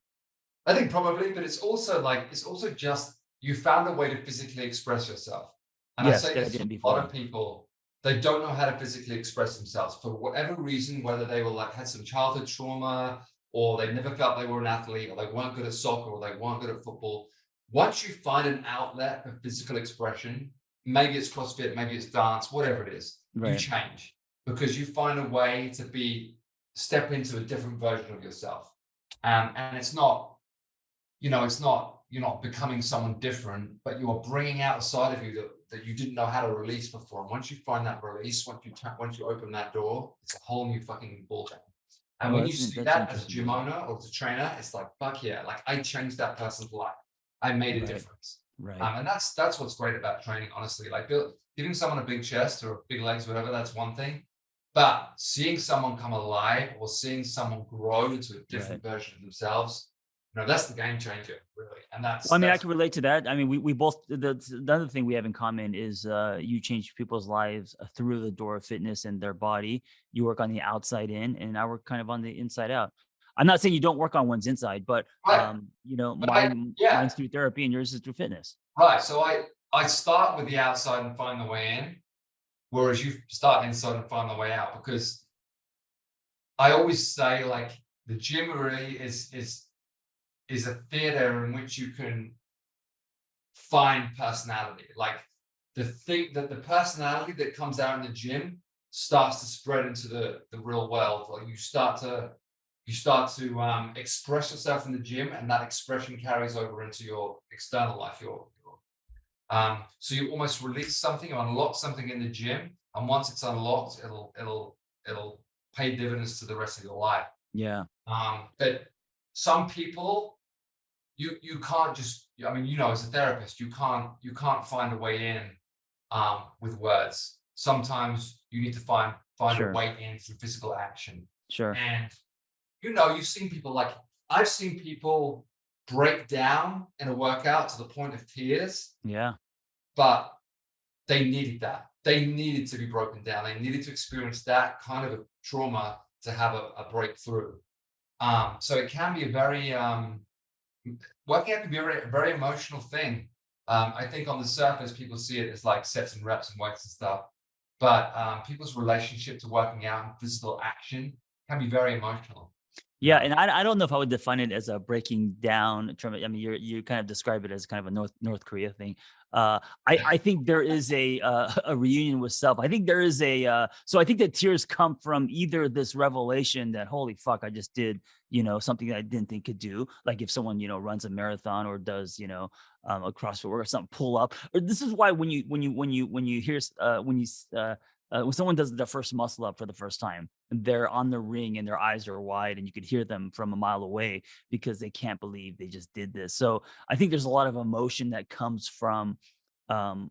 I think probably, but it's also just you found a way to physically express yourself. And I Yes, say that I this to didn't a lot of before. people, they don't know how to physically express themselves for whatever reason, whether they were like had some childhood trauma or they never felt they were an athlete or they weren't good at soccer or they weren't good at football. Once you find an outlet for physical expression, maybe it's CrossFit, maybe it's dance, whatever it is, you Right. change because you find a way to step into a different version of yourself. And it's not, you're not becoming someone different, but you are bringing out a side of you that you didn't know how to release before. And once you find that release, once you open that door, it's a whole new fucking ballgame. And Oh, when you see that's that as a interesting. gym owner or as a trainer, it's like, fuck yeah, like I changed that person's life. I made a Right. difference. Right. And that's what's great about training, honestly. Like giving someone a big chest or big legs, whatever, that's one thing. But seeing someone come alive or seeing someone grow into a Right. different version of themselves, that's the game changer, really. And Well, I mean, I that's can relate to that. I mean, we both, the other thing we have in common is you change people's lives through the door of fitness and their body. You work on the outside in, and I work kind of on the inside out. I'm not saying you don't work on one's inside, but right. But mine's through therapy and yours is through fitness. right. So I start with the outside and find the way in, whereas you start inside and find the way out. Because I always say, like, the gym really is a theater in which you can find personality. Like the personality that comes out in the gym starts to spread into the real world. Like you start to express yourself in the gym, and that expression carries over into your external life. So you almost release something or unlock something in the gym, and once it's unlocked, it'll pay dividends to the rest of your life. Yeah. But some people, you can't just, I mean, as a therapist, you can't find a way in with words. Sometimes you need to find a Sure. way in through physical action. Sure. And you've seen people, like I've seen people break down in a workout to the point of tears, Yeah. but they needed that. They needed to be broken down. They needed to experience that kind of a trauma to have a breakthrough. So it can be a very working out can be a very, very emotional thing. I think on the surface, people see it as like sets and reps and weights and stuff, but people's relationship to working out and physical action can be very emotional. Yeah, and I don't know if I would define it as a breaking down term. I mean, you kind of describe it as kind of a North Korea thing. I think there is a reunion with self. I think there is so I think that tears come from either this revelation that holy fuck, I just did something that I didn't think could do. Like if someone runs a marathon or does a CrossFit work or something, pull up. Or this is why when you hear when someone does the first muscle up for the first time, they're on the ring and their eyes are wide and you could hear them from a mile away because they can't believe they just did this. So I think there's a lot of emotion that comes from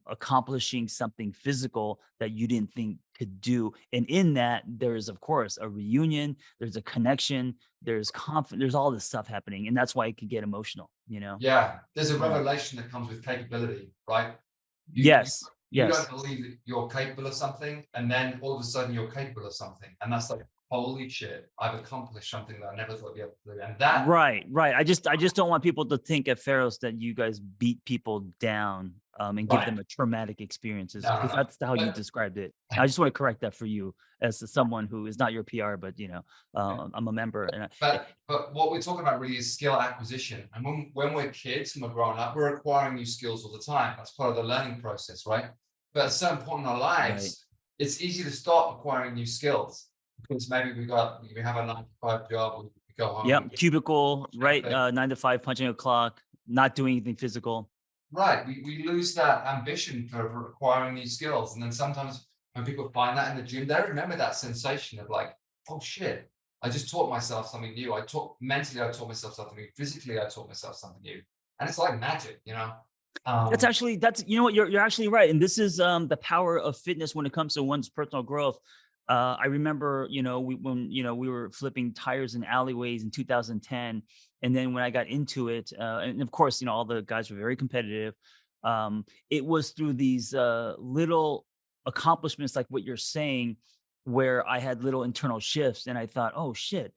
accomplishing something physical that you didn't think could do. And in that, there is, of course, a reunion, there's a connection, there's confidence, there's all this stuff happening. And that's why it can get emotional. Yeah, there's a Yeah. revelation that comes with capability, right? Yes. You Yes. don't believe that you're capable of something, and then all of a sudden you're capable of something, and that's like, holy shit, I've accomplished something that I never thought I'd be able to do. And that, Right. I just don't want people to think at Pharos that you guys beat people down and give right? them a traumatic experiences, No, no, because no. that's how you But described it. I just want to correct that for you as someone who is not your PR, but I'm a member. And but what we're talking about really is skill acquisition. And when we're kids and we're growing up, we're acquiring new skills all the time. That's part of the learning process, right? But at a certain point in our right. lives, it's easy to stop acquiring new skills because maybe we have a 9 to 5 job, we go home. Yep. Cubicle, right? Okay. 9 to 5, punching a clock, not doing anything physical. Right. We lose that ambition for acquiring new skills. And then sometimes when people find that in the gym, they remember that sensation of like, oh shit, I just taught myself something new. I taught myself something new. Physically, I taught myself something new. And it's like magic. That's Um, actually what you're actually right, and this is the power of fitness when it comes to one's personal growth. I remember, we were flipping tires in alleyways in 2010, and then when I got into it, and of course, all the guys were very competitive. It was through these little accomplishments, like what you're saying, where I had little internal shifts, and I thought, oh shit,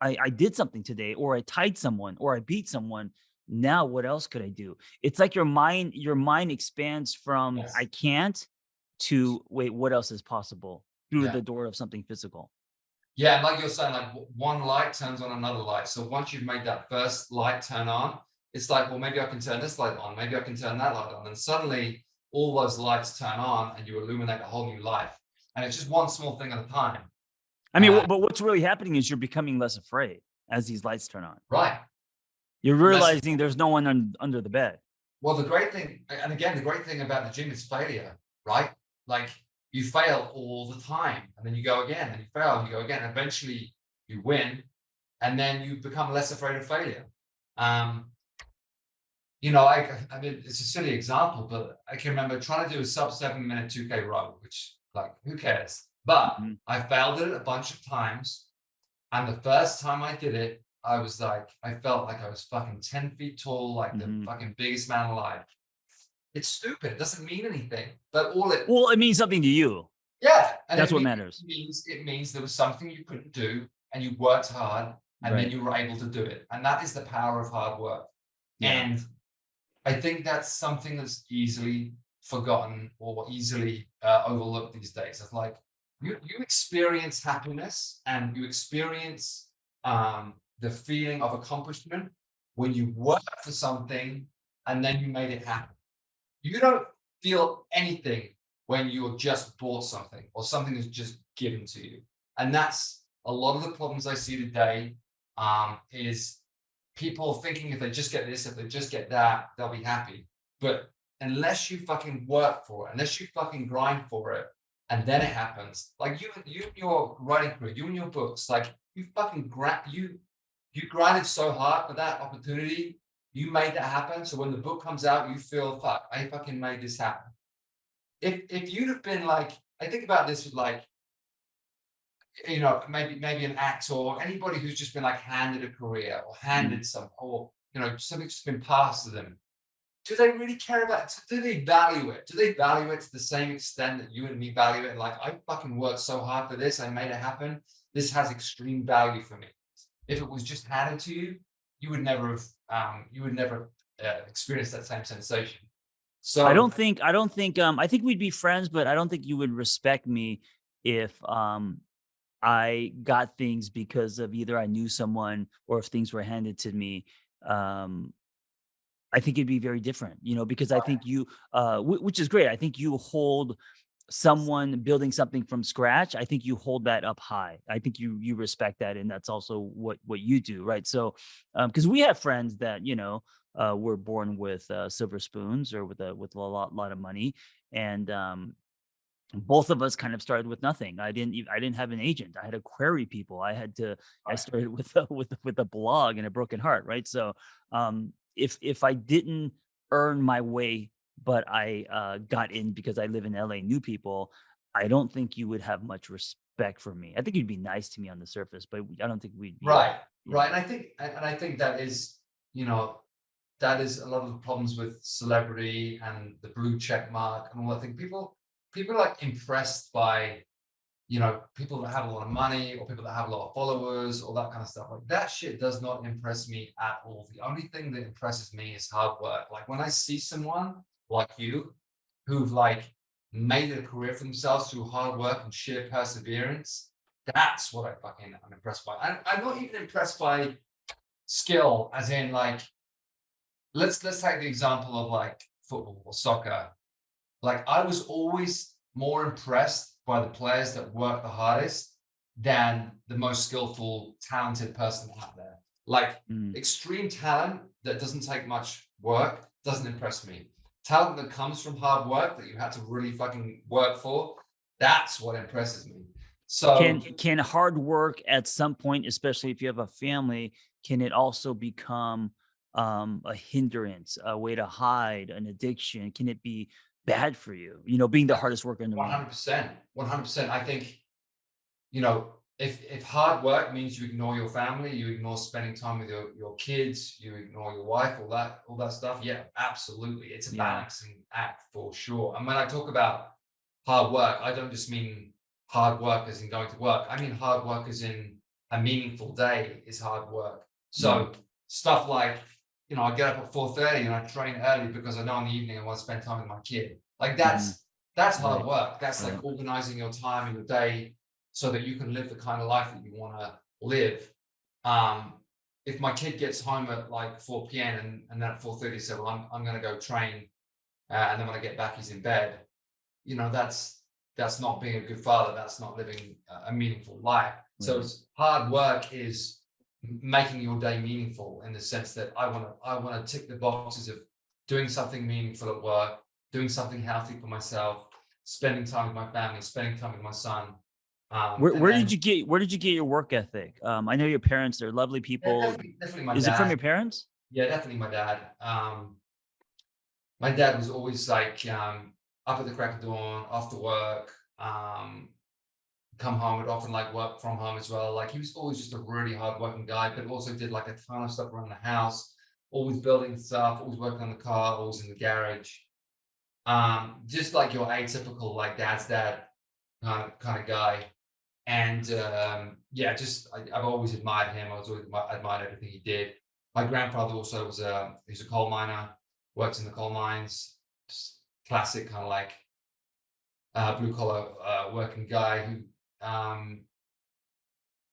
I did something today, or I tied someone, or I beat someone. Now what else could I do? It's like your mind expands from I yes. can't to wait, what else is possible through Yeah. the door of something physical. Yeah. And like you're saying, like one light turns on another light. So once you've made that first light turn on, it's like, well, maybe I can turn this light on. Maybe I can turn that light on. And suddenly all those lights turn on and you illuminate a whole new life. And it's just one small thing at a time. I mean, but what's really happening is you're becoming less afraid as these lights turn on. Right. You're Less, realizing there's no one under the bed. well, the great thing, and again, the great thing about the gym is failure, right? Like you fail all the time, and then you go again, and you fail, and you go again. Eventually, you win, and then you become less afraid of failure. Um, I mean, it's a silly example, but I can remember trying to do a sub 7 minute 2K row, which, like, who cares? But Mhm. I failed it a bunch of times, and the first time I did it, I felt like I was fucking 10 feet tall, like the Mhm. fucking biggest man alive. It's stupid. It doesn't mean anything. But Well, it means something to you. yeah, and That's what matters. it means there was something you couldn't do, and you worked hard, and then Right. you were able to do it. And that is the power of hard work. Yeah. And I think that's something that's easily forgotten or easily overlooked these days. It's like you experience happiness and you experience the feeling of accomplishment when you work for something and then you made it happen. You don't feel anything when you're just bought something or something is just given to you. And that's a lot of the problems I see today, is people thinking if they just get this, if they just get that, they'll be happy. But unless you fucking work for it, unless you fucking grind for it, and then it happens. Like you and your writing career, you and your books, like you fucking you grinded so hard for that opportunity. You made that happen. So when the book comes out, you feel, fuck, I fucking made this happen. If you'd have been like, I think about this with like, you know, maybe an actor or anybody who's just been like handed a career or handed some, or you know, something's just been passed to them. Do they really care about it? Do they value it? Do they value it to the same extent that you and me value it? Like, I fucking worked so hard for this, I made it happen. This has extreme value for me. If it was just handed to you, you would never have experience that same sensation. So I don't think I think we'd be friends, but I don't think you would respect me if I got things because of either I knew someone or if things were handed to me. Um I think it'd be very different, you know, because I think you which is great. I think you hold someone building something from scratch. I think you hold that up high. I think you respect that, and that's also what you do, right? So because we have friends that, you know, were born with silver spoons or with a lot of money, and both of us kind of started with nothing. I didn't have an agent. I had to query people. I started with with a blog and a broken heart, right? So if I didn't earn my way, but I got in because I live in LA, knew people, I don't think you would have much respect for me. I think you'd be nice to me on the surface, but I don't think we'd be right, you right. know. And I think that is, you know, that is a lot of the problems with celebrity and the blue check mark and all that thing. People are like impressed by, you know, people that have a lot of money or people that have a lot of followers or that kind of stuff. Like that shit does not impress me at all. The only thing that impresses me is hard work. Like when I see someone like you who've like made a career for themselves through hard work and sheer perseverance, that's what I'm impressed by. I'm not even impressed by skill, as in like, let's take the example of like football or soccer. Like I was always more impressed by the players that work the hardest than the most skillful, talented person out there. Like Mm. extreme talent that doesn't take much work doesn't impress me. Talent that comes from hard work that you had to really fucking work for, that's what impresses me. So Can hard work at some point, especially if you have a family, can it also become a hindrance, a way to hide, an addiction? Can it be bad for you? You know, being the hardest worker in the room. 100%, 100%. I think, you know, if hard work means you ignore your family, you ignore spending time with your kids, you ignore your wife, all that stuff, yeah, absolutely. It's a Yeah. balancing act for sure. And when I talk about hard work, I don't just mean hard work as in going to work. I mean hard work as in a meaningful day is hard work. Mm, So stuff like, you know, I get up at 4:30 and I train early because I know in the evening I want to spend time with my kid. Like mhm. that's hard Right. work. That's Right. like organizing your time in your day so that you can live the kind of life that you want to live. Um, if my kid gets home at like 4 p.m. and then at 4:30 say, well, I'm going to go train, and then when I get back, he's in bed. You know, that's not being a good father. That's not living a meaningful life. So Right. it's hard work is making your day meaningful in the sense that I want to tick the boxes of doing something meaningful at work, doing something healthy for myself, spending time with my family, spending time with my son. And then Where did you get your work ethic? I know your parents, they're lovely yeah, people. definitely my Is it from dad. your parents? Yeah, definitely my dad. My dad was always like up at the crack of dawn, after work, come home, would often like work from home as well. Like he was always just a really hardworking guy, but also did like a ton of stuff around the house, always building stuff, always working on the car, always in the garage. Just like your atypical like dad's dad kind of guy. And yeah, I've always admired him. I was always admired everything he did. My grandfather also he's a coal miner, works in the coal mines, just classic kind of like blue collar working guy who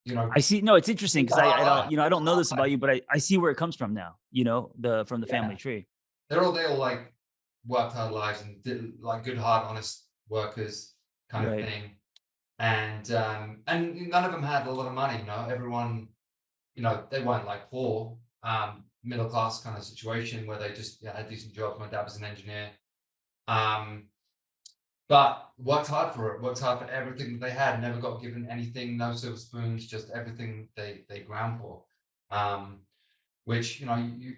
you know I see. No, it's interesting lived because a hard I don't, life. you know, I Lived don't a know hard this about life. you, but I see where it comes from now, you know, from the Yeah, family tree. they all like worked hard lives and did like good hard honest workers kind of Right. thing. And none of them had a lot of money, everyone, they weren't like poor, middle class kind of situation where they just had decent jobs. My dad was an engineer. Um, but worked hard for it, worked hard for everything that they had, never got given anything, no silver spoons, just everything they ground for. Um, which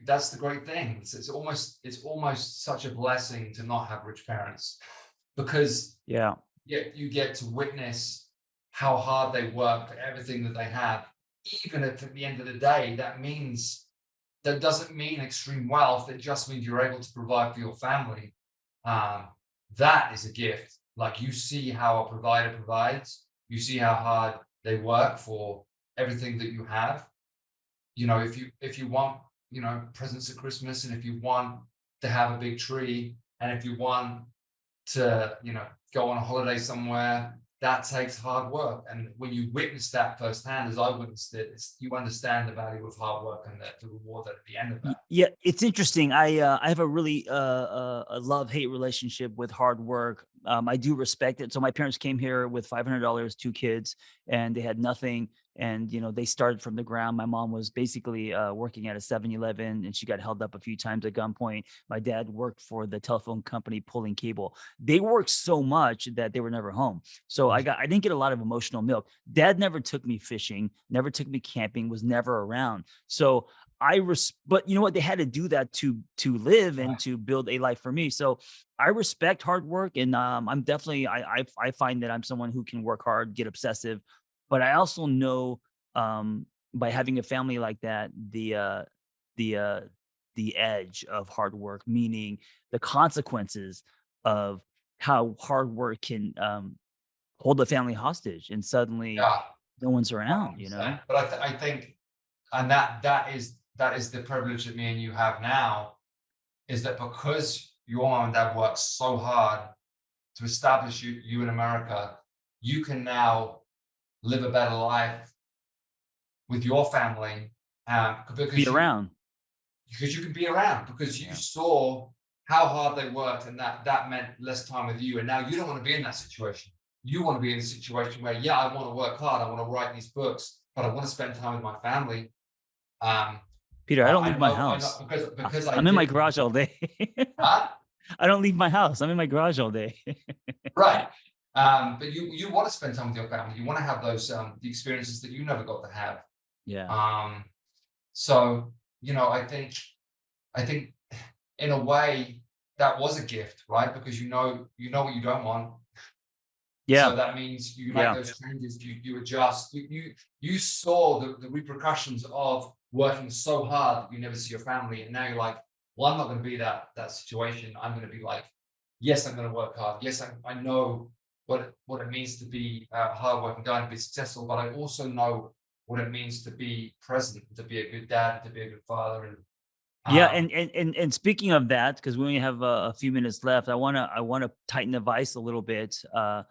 that's the great thing. It's almost such a blessing to not have rich parents, because Yeah. you get to witness how hard they work for everything that they have, even if at the end of the day that doesn't mean extreme wealth. It just means you're able to provide for your family. um, that is a gift. Like, you see how a provider provides, you see how hard they work for everything that you have. If you want, presents at Christmas, and if you want to have a big tree, and if you want to, go on a holiday somewhere, that takes hard work. And when you witness that firsthand, as I witnessed it, you understand the value of hard work and the reward at the end of that. Yeah, it's interesting. I have a really a love-hate relationship with hard work. I do respect it. So my parents came here with $500, two kids, and they had nothing. And they started from the ground. My mom was basically working at a 7-Eleven, and she got held up a few times at gunpoint. My dad worked for the telephone company pulling cable. They worked so much that they were never home. So I didn't get a lot of emotional milk. Dad never took me fishing, never took me camping, was never around. So but you know what? They had to do that to live and Right. to build a life for me. So I respect hard work, and I'm definitely I find that I'm someone who can work hard, get obsessive, but I also know, by having a family like that, the uh the edge of hard work, meaning the consequences of how hard work can hold the family hostage, and suddenly Yeah, no one's around. 100%. But I think, and that is the privilege that me and you have now, is that because your mom and dad worked so hard to establish you in America, you can now live a better life with your family, Be because around. you can be around, because you Yeah. saw how hard they worked, and that meant less time with you. And now you don't want to be in that situation. You want to be in a situation where, yeah, I want to work hard, I want to write these books, but I want to spend time with my family. um Peter, I don't leave my I know, house. because I I'm in my did. garage all day. Huh? I don't leave my house. I'm in my garage all day. Right. But you want to spend time with your family. You want to have those the experiences that you never got to have. Yeah. Um, so I think in a way that was a gift, right? Because you know what you don't want. Yeah. So that means you make Yeah. those changes, you adjust. You saw the repercussions of working so hard that you never see your family, and now you're like, well, I'm not going to be that situation. I'm going to be like, yes, I'm going to work hard. Yes, I know what it means to be a hardworking guy and be successful, but I also know what it means to be present, to be a good dad, to be a good father, and Yeah, um, and speaking of that, because we only have a few minutes left, I wanna tighten the vice a little bit. I've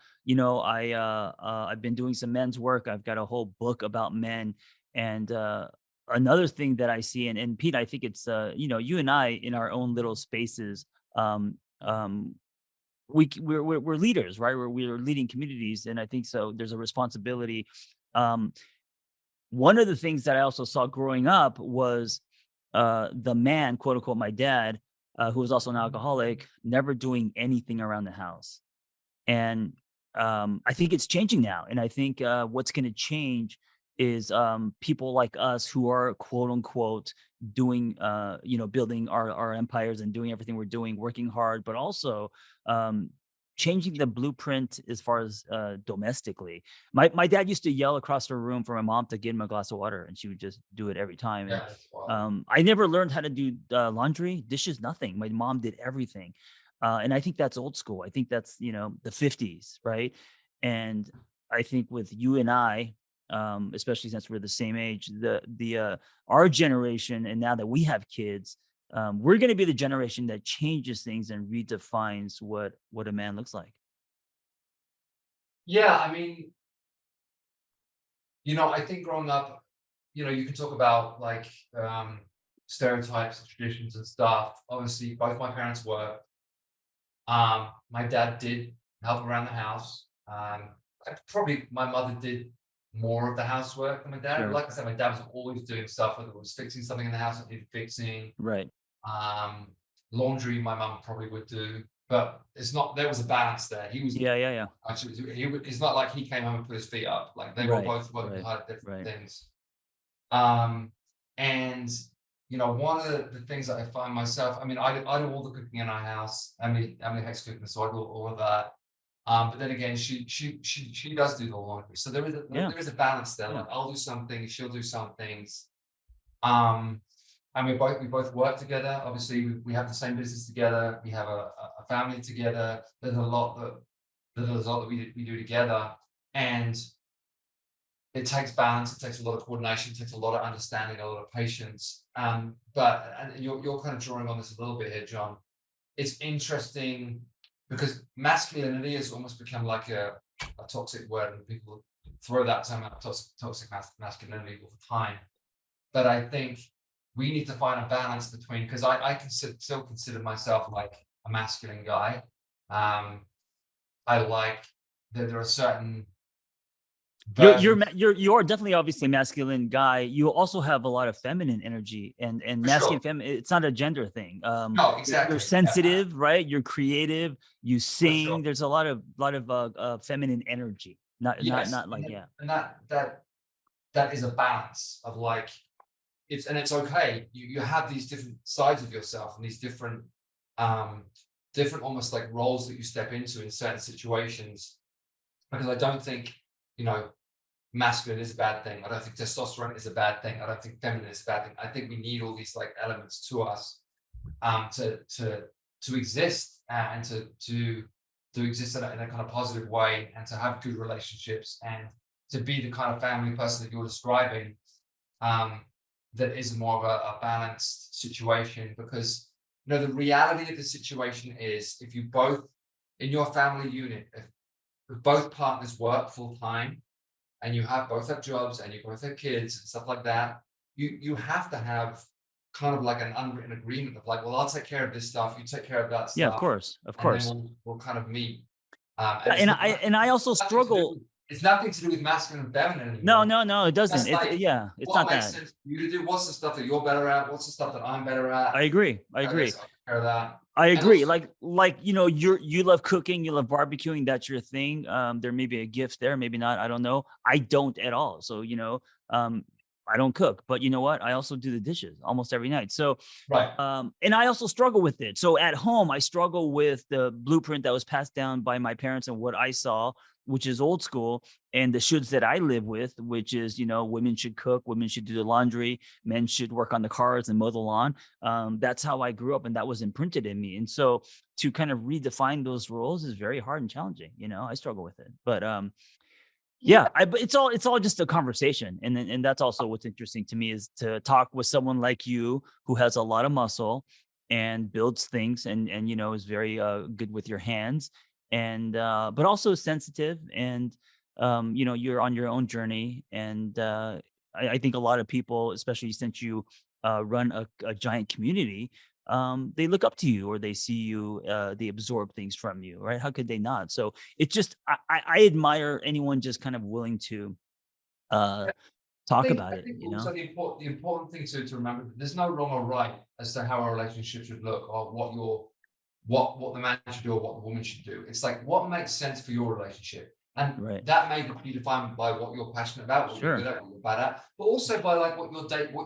been doing some men's work. I've got a whole book about men, and another thing that I see, and Pete, I think it's you and I in our own little spaces. Um, um, we're leaders, right? We're leading communities, and I think so. There's a responsibility. Um, One of the things that I also saw growing up was the man, quote unquote, my dad, who was also an alcoholic, never doing anything around the house. And I think it's changing now. And I think what's going to change is people like us who are quote unquote doing, building our empires and doing everything we're doing, working hard, but also um, changing the blueprint as far as domestically. My dad used to yell across the room for my mom to get him a glass of water, and she would just do it every time. And yeah, that's wild. I never learned how to do laundry, dishes, nothing. My mom did everything. And I think that's old school. I think that's, the 50s, right? And I think with you and I, especially since we're the same age, our generation, and now that we have kids, we're going to be the generation that changes things and redefines what a man looks like. Yeah, I mean, I think growing up, you can talk about like stereotypes and traditions and stuff. Obviously, both my parents were. My dad did help around the house. Probably my mother did more of the housework than my dad. Sure. Like I said, my dad was always doing stuff, whether it was fixing something in the house that needed fixing. Right. Laundry, my mum probably would do, but it's not. There was a balance there. He was Yeah. Yeah. Yeah. actually. It's not like he came home and put his feet up. Like they were Right. both working Right. hard at different Right. things. And one of the things that I find myself, I mean, I do all the cooking in our house. Emily hates cooking, so I do all of that. But then again, she does do the laundry. So Yeah. there is a balance there. Yeah. Like I'll do some things, she'll do some things. And we both work together. Obviously, we have the same business together. We have a family together. There's a lot that we do together, and it takes balance. It takes a lot of coordination. It takes a lot of understanding, a lot of patience. But you're kind of drawing on this a little bit here, John. It's interesting because masculinity has almost become like a toxic word, and people throw that term out, toxic masculinity all the time. But I think we need to find a balance between, because I still consider myself like a masculine guy. I like that there are certain versions. You're definitely obviously a masculine guy. You also have a lot of feminine energy, and For sure. masculine, feminine. It's not a gender thing. No, exactly. You're sensitive, right? You're creative. You For sure. sing. There's a lot of feminine energy. Yes. Not like And that is a balance of like it's okay. You have these different sides of yourself and these different almost like roles that you step into in certain situations. Because I don't think masculine is a bad thing. I don't think testosterone is a bad thing. I don't think feminine is a bad thing. I think we need all these like elements to us to exist and to exist in a kind of positive way, and to have good relationships, and to be the kind of family person that you're describing, that is more of a balanced situation. Because the reality of the situation is, if you both in your family unit, if both partners work full time, and you both have jobs, and you both have kids and stuff like that, you have to have kind of like an unwritten agreement of like, well, I'll take care of this stuff, you take care of that stuff. Yeah, of course, of And course. then we'll kind of meet. And I also struggle. It's nothing to do with masculine and feminine anymore. No, it doesn't. It's like, It's what not makes that. sense for you to do? What's the stuff that you're better at? What's the stuff that I'm better at? I agree. I'll take care of that. I And agree. also, You love cooking, you love barbecuing. That's your thing. There may be a gift there, maybe not. I don't know. I don't at all. So I don't cook, but you know what? I also do the dishes almost every night. So right. and I also struggle with it. So at home, I struggle with the blueprint that was passed down by my parents and what I saw, which is old school, and the shoulds that I live with, which is, women should cook, women should do the laundry, men should work on the cars and mow the lawn. That's how I grew up, and that was imprinted in me. And so to kind of redefine those roles is very hard and challenging. I struggle with it, but but it's all just a conversation. And that's also what's interesting to me, is to talk with someone like you, who has a lot of muscle and builds things, and is very good with your hands, and but also sensitive, and you're on your own journey. And I think a lot of people, especially since you run a giant community, they look up to you, or they see you, they absorb things from you, right? How could they not? So it's just, I admire anyone just kind of willing to talk about I it, think also the important thing to remember, there's no wrong or right as to how a relationship should look, or what the man should do or what the woman should do. It's like, what makes sense for your relationship, and Right. that may be defined by what you're passionate about, what you're good at, what you're bad at, but also by like what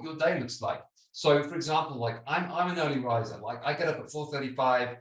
your day looks like. So, for example, like I'm an early riser. Like I get up at 4:35,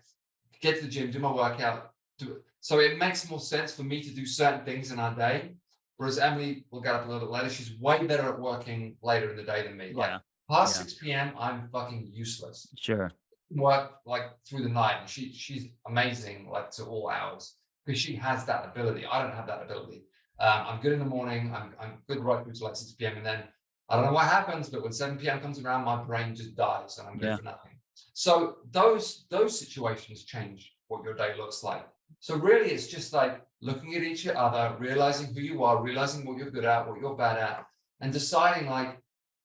get to the gym, do my workout, do it. So it makes more sense for me to do certain things in our day. Whereas Emily will get up a little bit later. She's way better at working later in the day than me. Like past 6 p.m., I'm fucking useless. Sure. Work like through the night. And she's amazing, like to all hours, because she has that ability. I don't have that ability. I'm good in the morning. I'm good right through to like 6 p.m. And then I don't know what happens, but when 7 p.m. comes around, my brain just dies and I'm good for nothing. So those situations change what your day looks like. So really, it's just like looking at each other, realizing who you are, realizing what you're good at, what you're bad at, and deciding like,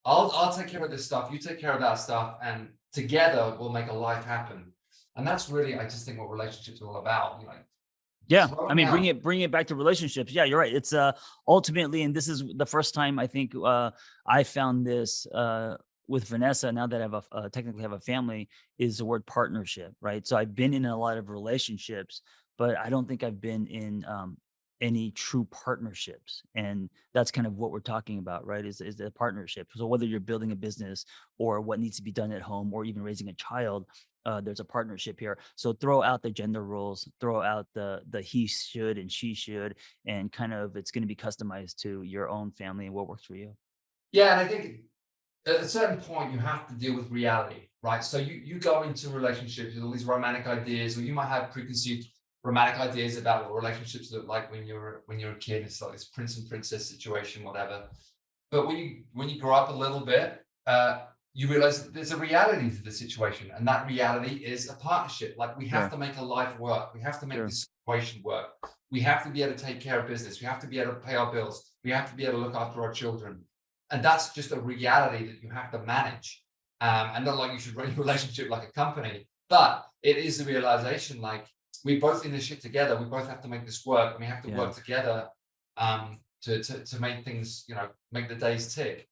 I'll take care of this stuff, you take care of that stuff, and together we'll make a life happen. And that's really, I just think, what relationships are all about. Yeah, I throwing mean, out. bring it back to relationships. Yeah, you're right. It's ultimately, and this is the first time I think I found this with Vanessa. Now that I have technically have a family, is the word partnership, right? So I've been in a lot of relationships, but I don't think I've been in any true partnerships, and that's kind of what we're talking about, right? Is the partnership. So whether you're building a business or what needs to be done at home, or even raising a child, there's a partnership here. So throw out the gender roles, throw out the he should and she should, and kind of it's going to be customized to your own family and what works for you. Yeah, and I think at a certain point you have to deal with reality, right? So you go into relationships with all these romantic ideas, or you might have preconceived romantic ideas about what relationships look like when you're a kid. It's like this prince and princess situation, whatever. But when you grow up a little bit, you realize that there's a reality to the situation, and that reality is a partnership. Like, we have Sure, to make a life work. We have to make sure. this situation work. We have to be able to take care of business. We have to be able to pay our bills. We have to be able to look after our children, and that's just a reality that you have to manage. And not like you should run your relationship like a company, but it is a realization. Like, we both in this shit together. We both have to make this work, and we have to Yeah, work together to make things, make the days tick.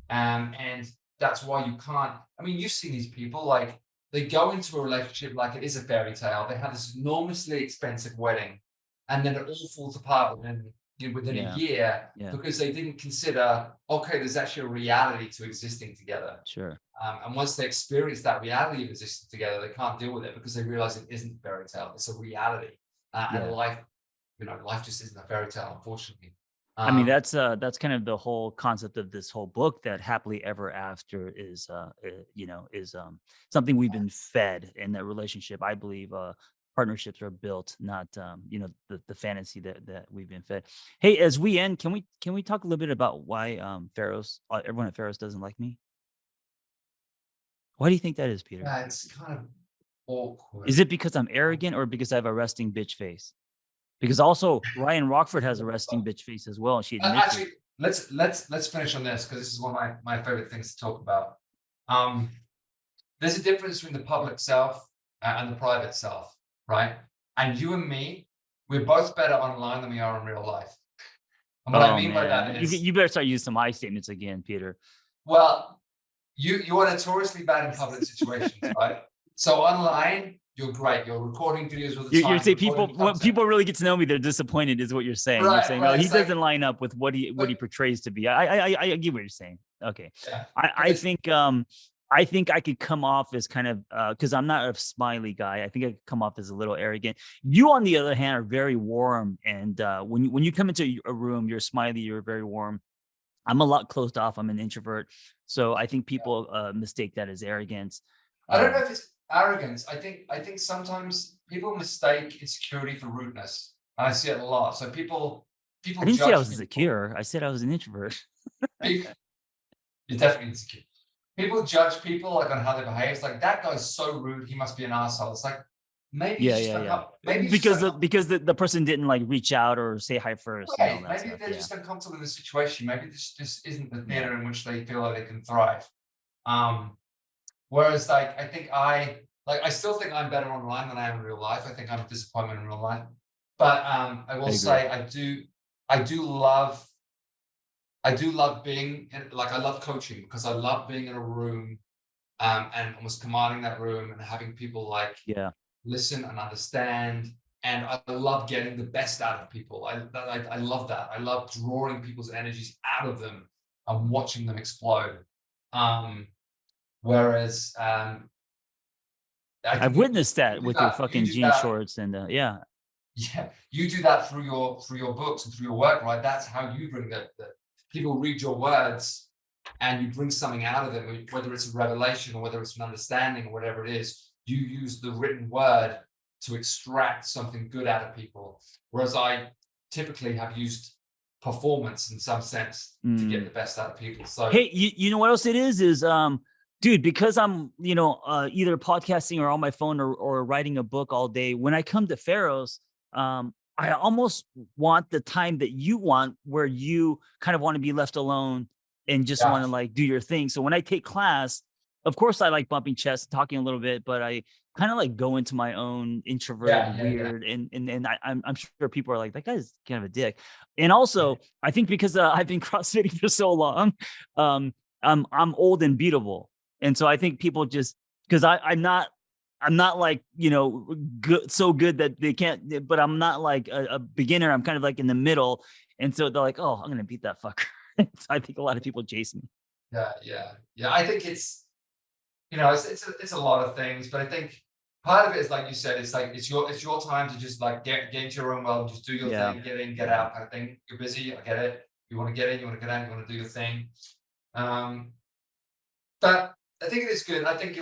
And that's why you can't. I mean, you've seen these people, like, they go into a relationship like it is a fairy tale. They have this enormously expensive wedding, and then it all falls apart within a yeah, year, yeah, because they didn't consider, okay, there's actually a reality to existing together. sure. And once they experience that reality of existing together, they can't deal with it, because they realize it isn't a fairy tale; it's a reality. And Yeah. life just isn't a fairy tale, unfortunately. I mean, Um, that's kind of the whole concept of this whole book, that happily ever after is is something we've been fed in that relationship. I believe partnerships are built, not the fantasy that we've been fed. Hey, as we end, can we talk a little bit about why Pharos everyone at Pharos doesn't like me? Why do you think that is, Peter? yeah, it's kind of awkward. Is it because I'm arrogant, or because I have a resting bitch face? Because also Ryan Rockford has a resting bitch face as well, and she admits it. Actually, let's finish on this, because this is one of my favorite things to talk about. Um, there's a difference between the public self and the private self, right? And you and me, we're both better online than we are in real life. And what I Oh mean by man, that you is, you better start using some I statements again, Peter. well, you are notoriously bad in public situations, right? So online, you're great. You're recording videos all the You're time. You're saying people, recording when content. people really get to know me, they're disappointed, is what you're saying. You're Right, saying, oh, right. he It's like, doesn't line up with what he but portrays to be. I get what you're saying. Okay, yeah, I but I it's think um I think I could come off as kind of because I'm not a smiley guy. I think I could come off as a little arrogant. You, on the other hand, are very warm, and when you come into a room, you're smiley. You're very warm. I'm a lot closed off. I'm an introvert, so I think people mistake that as arrogance. I don't know Um, if it's arrogance. I think sometimes people mistake insecurity for rudeness. And I see it a lot. So I people didn't say I judge was people. insecure. I said I was an introvert. People, you're definitely insecure. People judge people like on how they behave. It's like, that guy's so rude, he must be an asshole. It's like, maybe he's Yeah, just yeah, yeah. maybe he's just Because the person didn't like reach out or say hi first and all that maybe stuff. they're Yeah. just uncomfortable in the situation. Maybe this just isn't the Yeah. theater in which they feel like they can thrive. Um, Whereas, like, I still think I'm better online than I am in real life. I think I'm a disappointment in real life. But I will I agree. say, I do love being I love coaching, because I love being in a room, and almost commanding that room, and having people like Yeah. listen and understand. And I love getting the best out of people. I love that. I love drawing people's energies out of them and watching them explode. Um, Whereas I I've think witnessed you that do with your that. You fucking do jean that. shorts and yeah. Yeah, you do that through your books and through your work, right? That's how you bring the people read your words, and you bring something out of them, whether it's a revelation or whether it's an understanding or whatever it is. You use the written word to extract something good out of people, whereas I typically have used performance in some sense to get Mm. the best out of people. So Hey, you know what else it is dude, because I'm, either podcasting or on my phone or writing a book all day, when I come to Pharos, I almost want the time that you want, where you kind of want to be left alone and just yeah, want to like do your thing. So when I take class, of course I like bumping chests, talking a little bit, but I kind of like go into my own introverted, weird, and I'm sure people are like, that guy's kind of a dick. And also, I think because I've been CrossFitting for so long, I'm old and beatable, and so I think people just because I'm not like, good, so good that they can't, but I'm not like a beginner. I'm kind of like in the middle. And so they're like, oh, I'm going to beat that fucker. So I think a lot of people chase me. Yeah. I think it's a lot of things, but I think part of it is like you said, it's like it's your time to just like get into your own world, just do your thing, get in, get out kind of thing. You're busy, I get it. You want to get in, you want to get out, you want to do your thing. But I think it is good. I think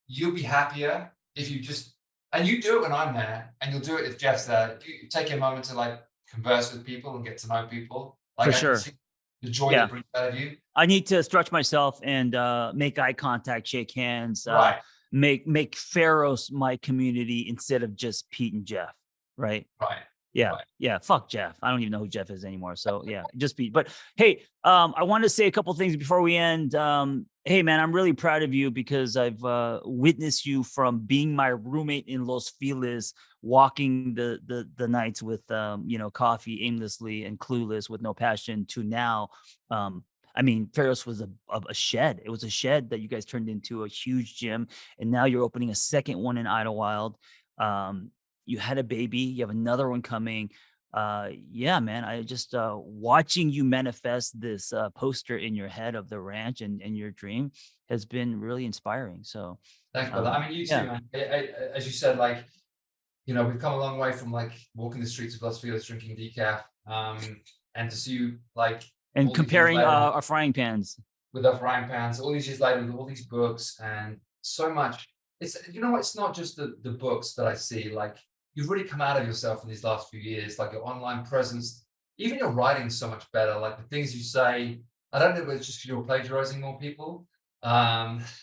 you'll be happier if you just, and you do it when I'm there, and you'll do it if Jeff's there. You take a moment to like converse with people and get to know people. Like For sure. The joy that brings out of you. I need to stretch myself and make eye contact, shake hands, Right. make Pharos my community instead of just Pete and Jeff. Right. Right. Yeah. Right. Yeah. Fuck Jeff. I don't even know who Jeff is anymore. So yeah, just Pete. But hey, I want to say a couple things before we end. Hey man, I'm really proud of you because I've witnessed you from being my roommate in Los Feliz, walking the nights with coffee aimlessly and clueless with no passion, to now. I mean, Pharos was a shed. It was a shed that you guys turned into a huge gym, and now you're opening a second one in Idlewild. You had a baby. You have another one coming. Yeah, man. I just watching you manifest this poster in your head of the ranch and your dream has been really inspiring. So thanks, brother. I mean, you too, man. As you said, like, we've come a long way from like walking the streets of Los Feliz drinking decaf, and to see you like and comparing our frying pans with our frying pans all these years later with all these books and so much. It's it's not just the books that I see. Like, you've really come out of yourself in these last few years, like your online presence, even your writing is so much better. Like the things you say, I don't know if it's just because you're plagiarizing more people.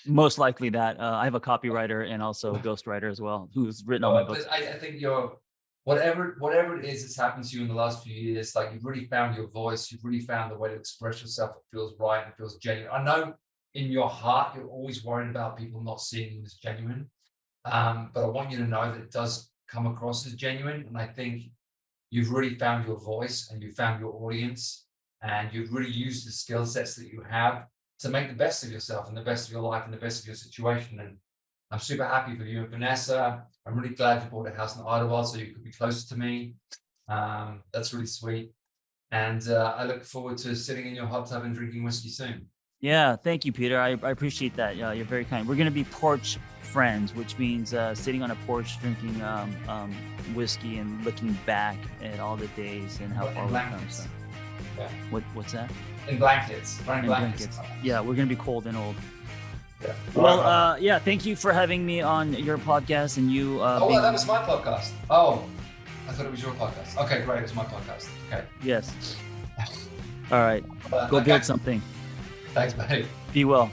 Most likely that. I have a copywriter and also a ghostwriter as well, who's written all my books. I think whatever it is that's happened to you in the last few years, like you've really found your voice, you've really found the way to express yourself that feels right and feels genuine. I know in your heart, you're always worried about people not seeing you as genuine. But I want you to know that it does come across as genuine. And I think you've really found your voice and you found your audience, and you've really used the skill sets that you have to make the best of yourself and the best of your life and the best of your situation. And I'm super happy for you and Vanessa. I'm really glad you bought a house in Idlewild so you could be closer to me. That's really sweet. And I look forward to sitting in your hot tub and drinking whiskey soon. Yeah, thank you, Peter. I appreciate that. You're very kind. We're going to be porch friends, which means sitting on a porch drinking whiskey and looking back at all the days and how far we've come. So. Yeah. What's that? In blankets. In blankets. Yeah, we're going to be cold and old. Yeah. Well, yeah, thank you for having me on your podcast and you. That was my podcast. Oh, I thought it was your podcast. Okay, great. It was my podcast. Okay. Yes. All right. Go build something. Thanks, mate. Be well.